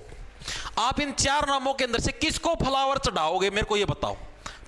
आप इन 4 नामों के अंदर से किसको फ्लावर चढ़ाओगे, मेरे को ये बताओ।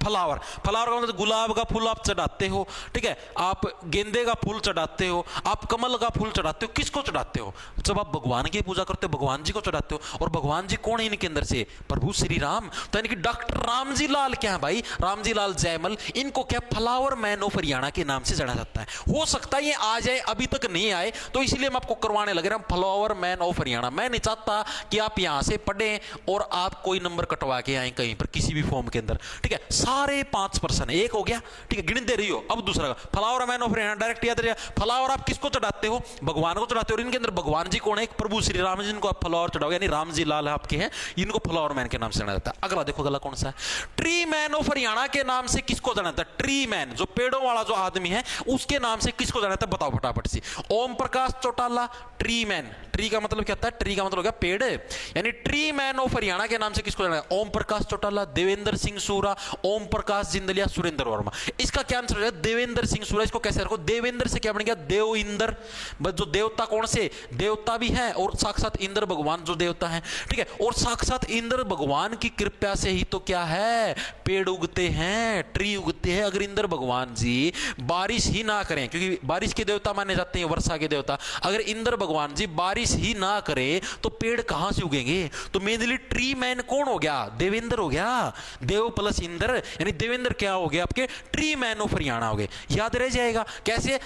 फ्लावर का मतलब गुलाब का फूल आप चढ़ाते हो, ठीक है, आप गेंदे का फूल चढ़ाते हो, आप कमल का फूल चढ़ाते हो, किसको चढ़ाते हो? जब आप भगवान की पूजा करते हो भगवान जी को चढ़ाते हो, और भगवान जी कौन है इनके अंदर से? प्रभु श्री राम। तो यानी कि डॉक्टर रामजी लाल क्या है भाई, रामजी लाल जयमल, इनको क्या फ्लावर मैन ऑफ हरियाणा के नाम से जाना जाता है। हो सकता है ये आ जाए, अभी तक नहीं आए, तो इसलिए मैं आपको करवाने लग रहा हूं फ्लावर मैन ऑफ हरियाणा। मैं नहीं चाहता कि आप यहां से पढ़ें और आप कोई नंबर कटवा के आए कहीं पर किसी भी फॉर्म के अंदर। ठीक है, सारे 5% एक हो गया। ठीक है, गिन दे रही हो। अब दूसरा flower man of Haryana direct याद रहा। फ्लावर आप किसको चढ़ाते हो? भगवान को चढ़ाते हो, और इनके अंदर भगवान जी कौन है? एक प्रभु श्री राम जी, इनको आप फ्लावर चढ़ाओगे, यानी राम जी लाल आपके हैं, इनको फ्लावर मैन के नाम से जाना जाता है। अगला देखो, अगला कौन सा है? ट्री मैन ऑफ हरियाणा के नाम से किसको जाना जाता है? ट्री मैन, जो पेड़ों वाला जो आदमी है, उसके नाम से किसको जाना जाता है? बताओ फटाफट से। Om Prakash Chautala, tree man. Tree का मतलब क्या होता है? ट्री का मतलब हो गया पेड़, यानी ट्री मैन ऑफ हरियाणा के नाम से किसको जाना है? ओम प्रकाश चौटाला, देवेंद्र सिंह सूरा, ओम प्रकाश जिंदलिया, सुरेंद्र वर्मा। इसका क्या आंसर हो जाएगा? देवेंद्र सिंह सूरा। इसको कैसे रखो? देवेंद्र से क्या बन गया? देव इंद्र। बस जो देवता कौन से? देवता भी है और साक्षात इंद्र भगवान जो देवता है। ठीक है, और साक्षात इंद्र भगवान की कृपा से ही तो क्या है, पेड़ उगते हैं, ट्री उगते हैं। अगर इंद्र भगवान जी बारिश ही ना करें, क्योंकि बारिश के देवता माने जाते हैं, वर्षा के देवता, अगर इंद्र भगवान जी बारिश ही ना करें तो पेड़ कहां से उगेंगे? तो मेनली ट्री मैन कौन हो गया? देवेंद्र हो गया। देव प्लस इंद्र, यानी देवेंद्र क्या हो गया आपके ट्री मैन ऑफ हरियाणा हो गए। याद रह जाएगा कैसे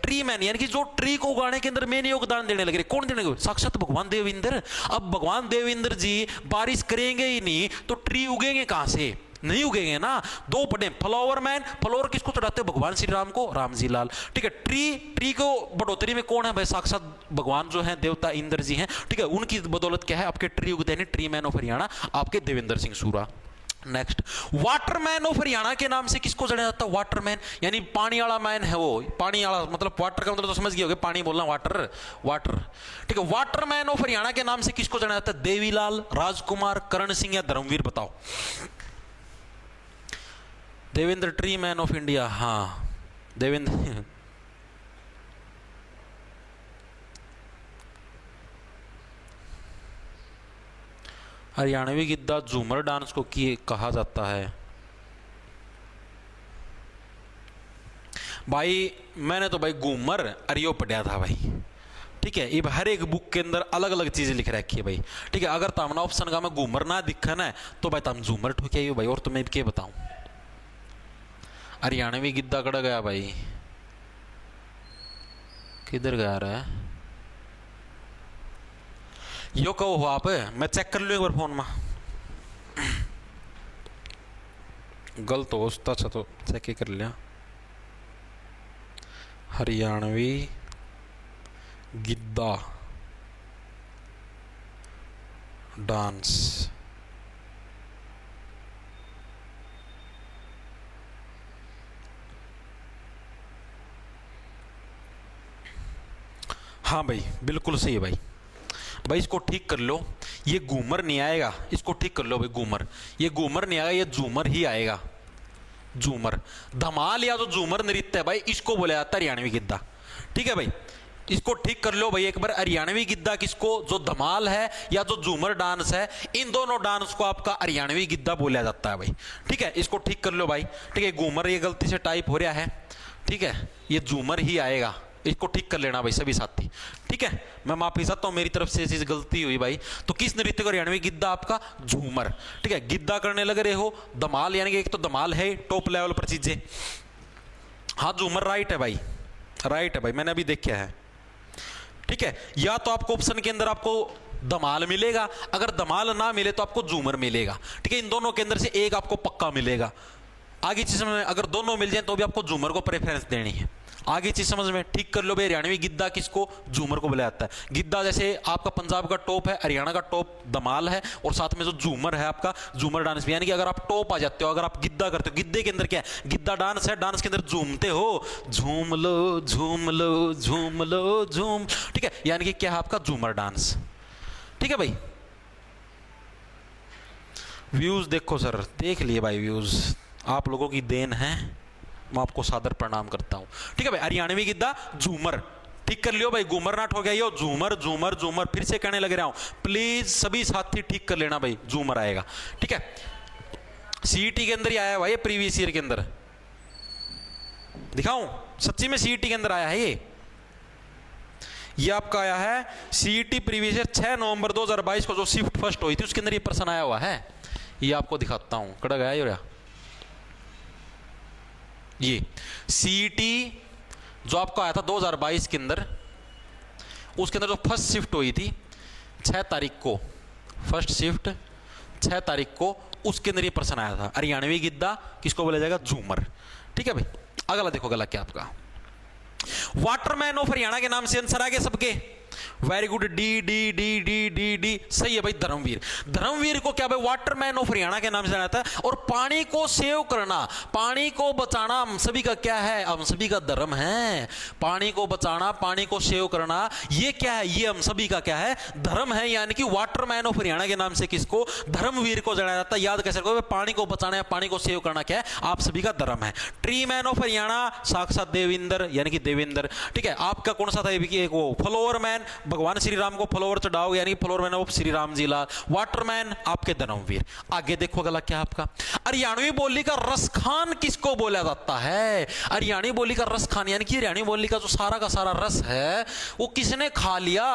ट्री मैन यानी कि जो ट्री को उगाने के अंदर मेन योगदान देने लगे। कौन देने लगे? साक्षात भगवान देवेंद्र। अब भगवान देवेंद्र जी बारिश करेंगे ही नहीं तो ट्री उगेंगे कहां से? नहीं उगेंगे ना। दो पढ़े फ्लावर मैन, फ्लावर किसको चढ़ाते? भगवान श्री राम को, राम जी लाल। ठीक है, ट्री को बढ़ोतरी में कौन है भाई? साक्षात भगवान जो है देवता इंद्र जी हैं। ठीक है, उनकी बदौलत क्या है आपके ट्री उगते हैं। ट्री मैन ऑफ हरियाणा आपके देवेंद्र सिंह सूरा। नेक्स्ट, वाटरमैन ऑफ हरियाणा के नाम से किसको जाना जाता है? वाटरमैन यानी पानी वाला मैन है वो। पानी वाला मतलब वाटर का मतलब तो समझ गए होगे, पानी बोलना वाटर, वाटर। ठीक है, वाटरमैन ऑफ हरियाणा के नाम से किसको जाना जाता है? देवीलाल, राजकुमार, करण सिंह या धर्मवीर? बताओ। Devendra tree man of India, हाँ देवेंद्र। हरियाणवी गिद्दा झूमर डांस को कहा जाता है। भाई मैंने तो भाई घूमर अरियो पढ़ा था भाई। ठीक है, ये हर एक बुक के अंदर अलग अलग चीजें लिख रखी है भाई। ठीक है, अगर तमना ऑप्शन का मैं घूमर ना दिखा ना तो भाई तम झूमर ठुके भाई। और तुम्हें क्या बताऊं, हरियाणवी गिद्दा कड़ा गया भाई, किधर गया रहा है? यो कहो हो आप, मैं चेक कर लूँ एक बार फोन में। गलत हो अच्छा तो चेक ही कर लिया। हरियाणवी गिद्दा डांस, हाँ भाई बिल्कुल सही है भाई। भाई इसको ठीक कर लो, ये घूमर नहीं आएगा, इसको ठीक कर लो भाई। घूमर, ये घूमर नहीं आएगा, ये झूमर ही आएगा। झूमर, धमाल या जो झूमर नृत्य है भाई इसको बोला जाता है हरियाणवी गिद्दा। ठीक है भाई, इसको ठीक कर लो भाई एक बार। हरियाणवी गिद्दा किसको, जो धमाल है या जो झूमर डांस है, इन दोनों डांस को आपका हरियाणवी गिद्दा बोला जाता है भाई। ठीक है, इसको ठीक कर लो भाई। ठीक है, घूमर ये गलती से टाइप हो रहा है। ठीक है, ये झूमर ही आएगा, इसको ठीक कर लेना भाई सभी साथी। ठीक है, मैं माफी चाहता हूं मेरी तरफ से चीज गलती हुई भाई। तो किस नृत्य को हरियाणवी गिद्दा आपका? झूमर। ठीक है, गिद्दा करने लग रहे हो, धमाल यानी कि एक तो धमाल है टॉप लेवल पर चीजें। हाँ झूमर राइट है भाई, राइट है भाई, मैंने अभी देखा है। ठीक है, या तो आपको ऑप्शन के अंदर आपको धमाल मिलेगा, अगर धमाल ना मिले तो आपको झूमर मिलेगा। ठीक है, इन दोनों के अंदर से एक आपको पक्का मिलेगा। आगे चीज में अगर दोनों मिल जाए तो भी आपको झूमर को प्रेफरेंस देनी है। आगे चीज समझ में, ठीक कर लो भाई। हरियाणवी गिद्दा किसको? झूमर को बुलाया जाता है। गिद्दा जैसे आपका पंजाब का टॉप है, हरियाणा का टॉप धमाल है, और साथ में जो झूमर है आपका झूमर डांस भी। यानी कि अगर आप टॉप आ जाते हो, अगर आप गिद्दा करते हो, गिद्दे के अंदर क्या है? गिद्दा डांस है, डांस के अंदर झूमते हो, झूम लो झूम लो झूम लो झूम। ठीक है, यानी कि क्या है आपका झूमर डांस। ठीक है भाई, व्यूज देखो सर, देख लिए भाई व्यूज, आप लोगों की देन है, मैं आपको सादर प्रणाम करता हूं। ठीक है भाई, हरियाणवी गिद्दा झूमर ठीक कर लियो भाई। घूमर ना ठो गया यो, झूमर झूमर झूमर, फिर से कहने लग रहा हूं, प्लीज सभी साथी ठीक कर लेना भाई, झूमर आएगा। ठीक है, सीईटी के अंदर ही आया हुआ ये, प्रीवियस ईयर के अंदर दिखाऊं, सच्ची में सीईटी के अंदर आया है ये आपका आया है सीईटी प्रीवियस ईयर 6 नवंबर 2022 को जो शिफ्ट फर्स्ट हुई थी उसके अंदर ये प्रश्न आया हुआ है। ये आपको दिखाता हूं, कड़ा गया ये सीईटी जो आपका आया था 2022 के अंदर, उसके अंदर जो फर्स्ट शिफ्ट हुई थी 6 तारीख को, फर्स्ट शिफ्ट 6 तारीख को, उसके अंदर ये प्रश्न आया था, हरियाणवी गिद्दा किसको बोला जाएगा? झूमर। ठीक है भाई, अगला देखो, अगला क्या आपका वाटरमैन ऑफ हरियाणा के नाम से आंसर आ गए सबके। Very good, D D D D D D सही है भाई। धर्मवीर, धर्मवीर को क्या भाई वाटरमैन ऑफ हरियाणा के नाम से जाना जाता है। और पानी को सेव करना, पानी को बचाना हम सभी का क्या है? हम सभी का धर्म है। पानी को बचाना, पानी को सेव करना, ये क्या है? ये हम सभी का क्या है? धर्म है। यानी कि वाटरमैन ऑफ हरियाणा के नाम से किसको? धर्मवीर को जाना जाता है। याद कैसे रखोगे? पानी को बचाना या पानी को सेव करना क्या है? आप सभी का धर्म है। ट्री मैन ऑफ हरियाणा साक्षात देवेंद्र, यानी कि देवेंद्र। ठीक है, आपका कौन सा था? वो फ्लावर मैन, वाटरमैन भगवान श्री राम को फ्लावर चढ़ाओ, यानी फ्लावर मैन वो श्री राम जी लाल, वाटरमैन आपके धर्मवीर। आगे देखो अगला क्या आपका, हरियाणवी बोली का रसखान किसको बोला जाता है? हरियाणवी बोली का रसखान यानी कि हरियाणवी बोली का जो सारा का सारा रस है वो किसने खा लिया,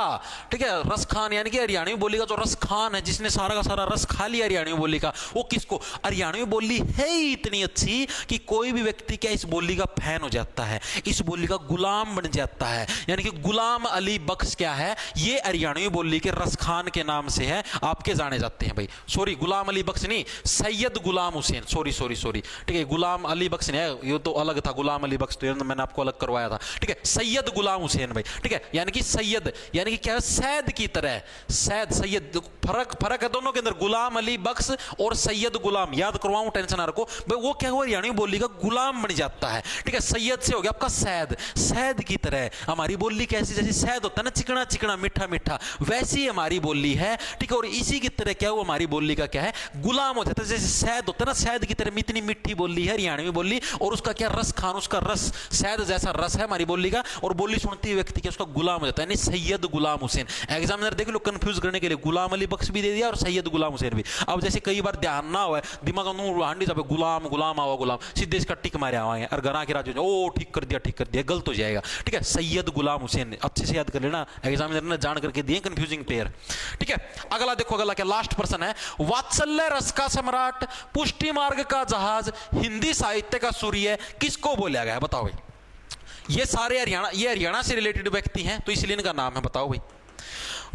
ठीक है। रसखान यानी कि हरियाणवी बोली का जो रसखान है, जिसने सारा का सारा रस खा लिया हरियाणवी बोली का, वो किसको? हरियाणवी बोली है ही इतनी अच्छी कि कोई भी व्यक्ति क्या इस बोली का फैन हो जाता है, इस बोली का गुलाम बन जाता है। यानी कि गुलाम अली बख्श क्या है, ये हरियाणवी बोली के रसखान के नाम से है, आपके जाने जाते हैं भाई। सॉरी, गुलाम अली बख्श नहीं, Syed Ghulam Hussain, sorry sorry sorry, ठीक है। गुलाम अली बख्श नहीं है, ये तो अलग था, गुलाम अली बख्श तो मैंने आपको अलग करवाया था, ठीक है। सैयद गुलाम हुसैन भाई, ठीक है। यानी कि सैयद यानी कि क्या है, सैद की तरह, सैद सैयद, फर्क है दोनों के अंदर, गुलाम अली बख्श और सैयद गुलाम, याद करवाऊं, टेंशन ना रखो भाई। वो क्या हुआ, हरियाणवी बोली का गुलाम बन जाता है, ठीक है। सैयद से हो गया आपका सैद, सैद की तरह हमारी बोली कैसी, जैसे सैद होता है ना, चिकना चिकना मीठा मीठा, वैसी हमारी बोली है, ठीक है। और इसी की तरह क्या हुआ, हमारी बोली का क्या है, गुलाम हो जाता है। जैसे सैद होता है ना, सैद की तरह इतनी मीठी बोली है हरियाणवी बोली, और उसका क्या रस खान, उसका रस सैद जैसा रस है हमारी बोली का, और बोली सुनती व्यक्ति के उसका गुलाम हो जाता है, यानी सैयद गुलाम हुसैन। एग्जामिनर देख लो कंफ्यूज करने के लिए गुलाम अली बख्श भी दे दिया और सैयद गुलाम हुसैन भी। अब जैसे कई बार ध्यान ना हुआ, दिमाग हांडी जाए, गुलाम गुलाम आओ गुलाम, सीधे इसका टिक मारे आवाएंगे और गना के राजू, ओ ठीक कर दिया, गलत हो जाएगा, ठीक है। सैयद गुलाम हुसैन अच्छे से याद कर लेना, एग्जामिनर ने जान करके दिए कंफ्यूजिंग पेयर, ठीक है। अगला देखो, अगला क्या, लास्ट प्रश्न है, वात्सल्य रस का सम्राट, पुष्टि मार्ग का जहाज, हिंदी साहित्य का सूर्य किसको बोला गया है? बताओ भाई। ये सारे हरियाणा से रिलेटेड व्यक्ति हैं, तो इसलिए इनका नाम है, बताओ भाई।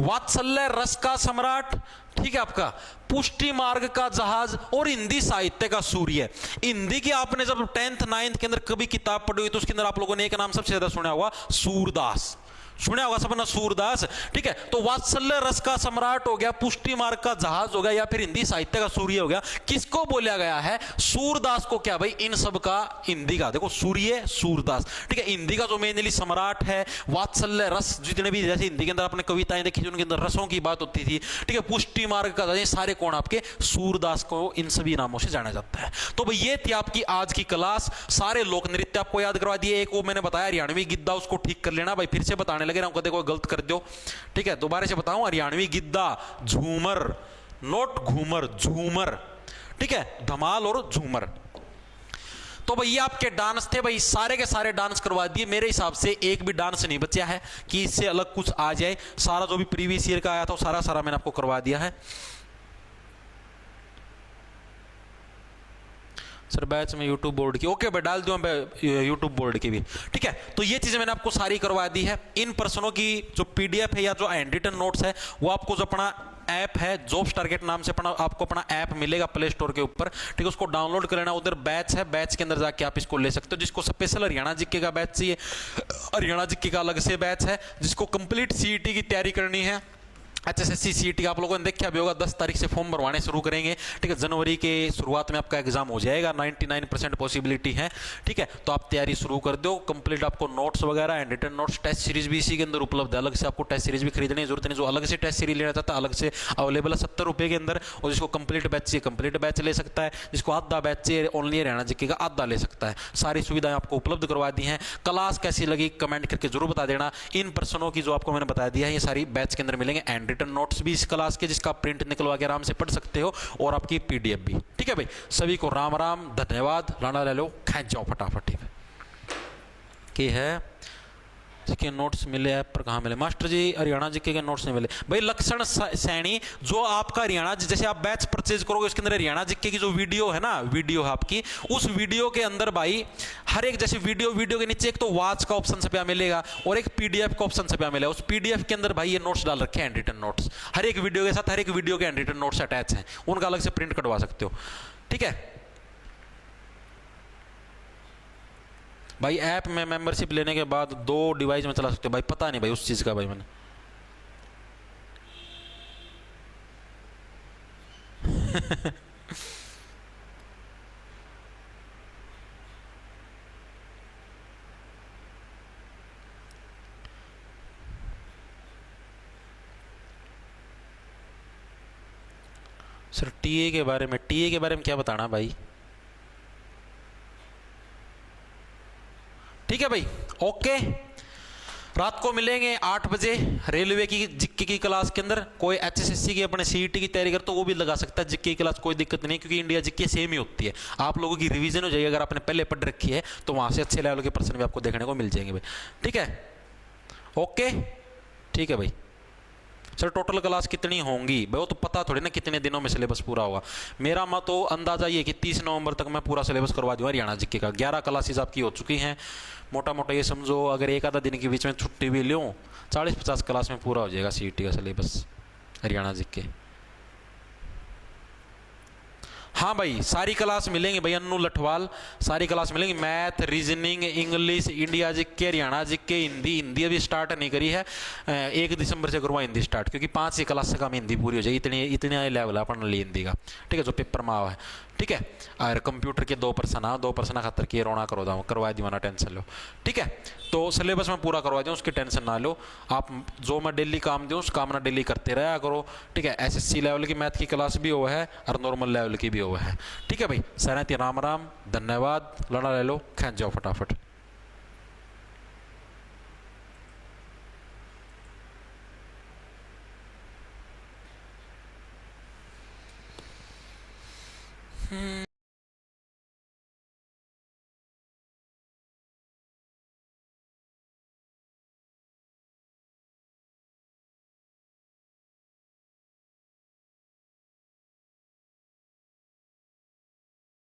वात्सल्य रस का सम्राट, ठीक है, आपका पुष्टि मार्ग का जहाज और हिंदी साहित्य का सूर्य। हिंदी की आपने जब 10th 9th के अंदर कभी किताब पढ़ी हुई तो उसके अंदर आप लोगों ने एक नाम सबसे ज्यादा सुना होगा, सूरदास, सुना होगा सबने, सूरदास, ठीक है। तो वात्सल्य रस का सम्राट हो गया, पुष्टि मार्ग का जहाज हो गया, या फिर हिंदी साहित्य का सूर्य हो गया, किसको बोला गया है? सूरदास को। क्या भाई, इन सब का हिंदी का देखो, सूर्य सूरदास, ठीक है। हिंदी का जो मेनली सम्राट है, वात्सल्य रस, जितने भी जैसे हिंदी के अंदर आपने कविताएं देखी उनके अंदर रसों की बात होती थी, ठीक है। पुष्टि मार्ग का, ये सारे कौन आपके? सूरदास को इन सभी नामों से जाना जाता है। तो भाई ये थी आपकी आज की क्लास, सारे लोक नृत्य आपको याद करवा दिए। एक वो मैंने बताया हरियाणवी गिद्दा, उसको ठीक कर लेना भाई, फिर से बताने लगे ना, कदे कोई गलत कर दो, ठीक है। दोबारा से बताऊं, हरियाणवी गिद्दा, झूमर, नोट घूमर, झूमर, ठीक है, धमाल और झूमर। तो भाई ये आपके डांस थे भाई, सारे के सारे डांस करवा दिए। मेरे हिसाब से एक भी डांस नहीं बचा है कि इससे अलग कुछ आ जाए। सारा जो भी प्रीवियस ईयर का आया था सारा सारा मैंने आपको करवा दिया है। सर बैच में यूट्यूब बोर्ड की, ओके भाई डाल दूं मैं यूट्यूब बोर्ड की भी, ठीक है। तो ये चीजें मैंने आपको सारी करवा दी है। इन प्रश्नों की जो पीडीएफ है या जो हैंड रिटन नोट्स है, वो आपको जो अपना ऐप है जॉब्स टारगेट नाम से आपको अपना ऐप मिलेगा प्ले स्टोर के ऊपर, ठीक है। उसको डाउनलोड कर लेना, उधर बैच है, बैच के अंदर जाके आप इसको ले सकते हो। जिसको स्पेशल हरियाणा जीके का बैच चाहिए, हरियाणा जीके का अलग से बैच है। जिसको कंप्लीट सीईटी की तैयारी करनी है, HSSC सीईटी आप लोगों ने देखा भी होगा, 10 तारीख से फॉर्म भरवाने शुरू करेंगे, ठीक है। जनवरी के शुरुआत में आपका एग्जाम हो जाएगा, 99% पॉसिबिलिटी है, ठीक है। तो आप तैयारी शुरू कर दो। कंप्लीट आपको नोट्स वगैरह and written notes, test series भी इसी के अंदर उपलब्ध है। अलग से आपको टेस्ट सीरीज भी खरीदने की जरूरत नहीं, जो अलग से टेस्ट सीरीज लेना चाहता है अलग से अवेलेबल है 70 रुपये के अंदर। और जिसको कंप्लीट बैच चाहिए कंप्लीट बैच ले सकता है, जिसको आधा बैच चाहिए ओनली हरियाणा जीके का आधा ले सकता है। सारी सुविधाएं आपको उपलब्ध करवा दी हैं। क्लास कैसी लगी कमेंट करके जरूर बता देना। इन प्रश्नों की जो आपको मैंने बता दिया है ये सारी बैच के अंदर मिलेंगे, एंड रिटन नोट्स भी क्लास के, जिसका प्रिंट निकलवा के आराम से पढ़ सकते हो, और आपकी पीडीएफ भी, ठीक है भाई। सभी को राम राम, धन्यवाद। राणा ले लो, खींच जाओ फटाफट, ठीक है। की है जिसके नोट्स मिले ऐप पर कहाँ मिले? मास्टर जी हरियाणा जीके के नोट्स नहीं मिले भाई। लक्षण सैनी जो आपका हरियाणा, जैसे आप बैच परचेज करोगे उसके अंदर हरियाणा जीके की जो वीडियो है ना, वीडियो है आपकी, उस वीडियो के अंदर भाई हर एक, जैसे वीडियो के नीचे एक तो वॉच का ऑप्शन से मिलेगा और एक पीडीएफ का ऑप्शन से मिलेगा। उस पीडीएफ के अंदर भाई ये नोट्स डाल रखे हैं, हैंड रिटन नोट्स, हर एक वीडियो के साथ हर एक वीडियो के हैंड रिटन नोट्स अटैच हैं, उनका अलग से प्रिंट कटवा सकते हो, ठीक है भाई। ऐप में मेंबरशिप लेने के बाद 2 डिवाइस में चला सकते हो भाई। पता नहीं भाई उस चीज का भाई मैंने सर टीए के बारे में क्या बताना भाई? ठीक है भाई, ओके। रात को मिलेंगे 8 बजे रेलवे की जिक्के की क्लास के अंदर। कोई एचएसएससी की अपने सीईटी की तैयारी कर तो वो भी लगा सकता है जिक्के की क्लास, कोई दिक्कत नहीं, क्योंकि इंडिया जिक्के सेम ही होती है। आप लोगों की रिवीजन हो जाएगी, अगर आपने पहले पढ़ रखी है तो वहां से अच्छे लेवल के प्रश्न भी आपको देखने को मिल जाएंगे भाई। ठीक है, ओके, ठीक है भाई। सर टोटल क्लास कितनी होंगी भाई, वो तो पता थोड़ी ना कितने दिनों में सिलेबस पूरा होगा। मेरा मत तो अंदाजा ये कि 30 नवंबर तक मैं पूरा सिलेबस करवा दूंगा हरियाणा जीके का। 11 क्लासेस आपकी हो चुकी हैं, मोटा मोटा ये समझो अगर एक आधा दिन के बीच में छुट्टी भी लूँ 40-50 क्लास में पूरा हो जाएगा सीईटी का सिलेबस हरियाणा जीके। हाँ भाई सारी क्लास मिलेंगी भाई, अन्नू लठवाल सारी क्लास मिलेंगी, math, reasoning, English, India GK, Haryana GK, Hindi. Hindi अभी स्टार्ट नहीं करी है, 1 दिसंबर से करूँगा हिंदी स्टार्ट, क्योंकि 5 ही क्लास से कम हिंदी पूरी हो जाएगी, इतने लेवल है अपन ली हिंदी का। ठीक है, जो पेपर में आवा है। ठीक है, और कंप्यूटर के 2% खातर किए रोना करवा दीवाना, टेंशन लो। ठीक है, तो सिलेबस में पूरा करवा दूँ, उसकी टेंशन ना लो आप। जो मैं डेली काम दूँ उस काम ना डेली करते रहा करो। ठीक है, एसएससी लेवल की मैथ की क्लास भी हुआ है और नॉर्मल लेवल की भी हुआ है। ठीक है भाई, सहनति राम राम, धन्यवाद, लड़ा ले लो, खींच जाओ फटाफट।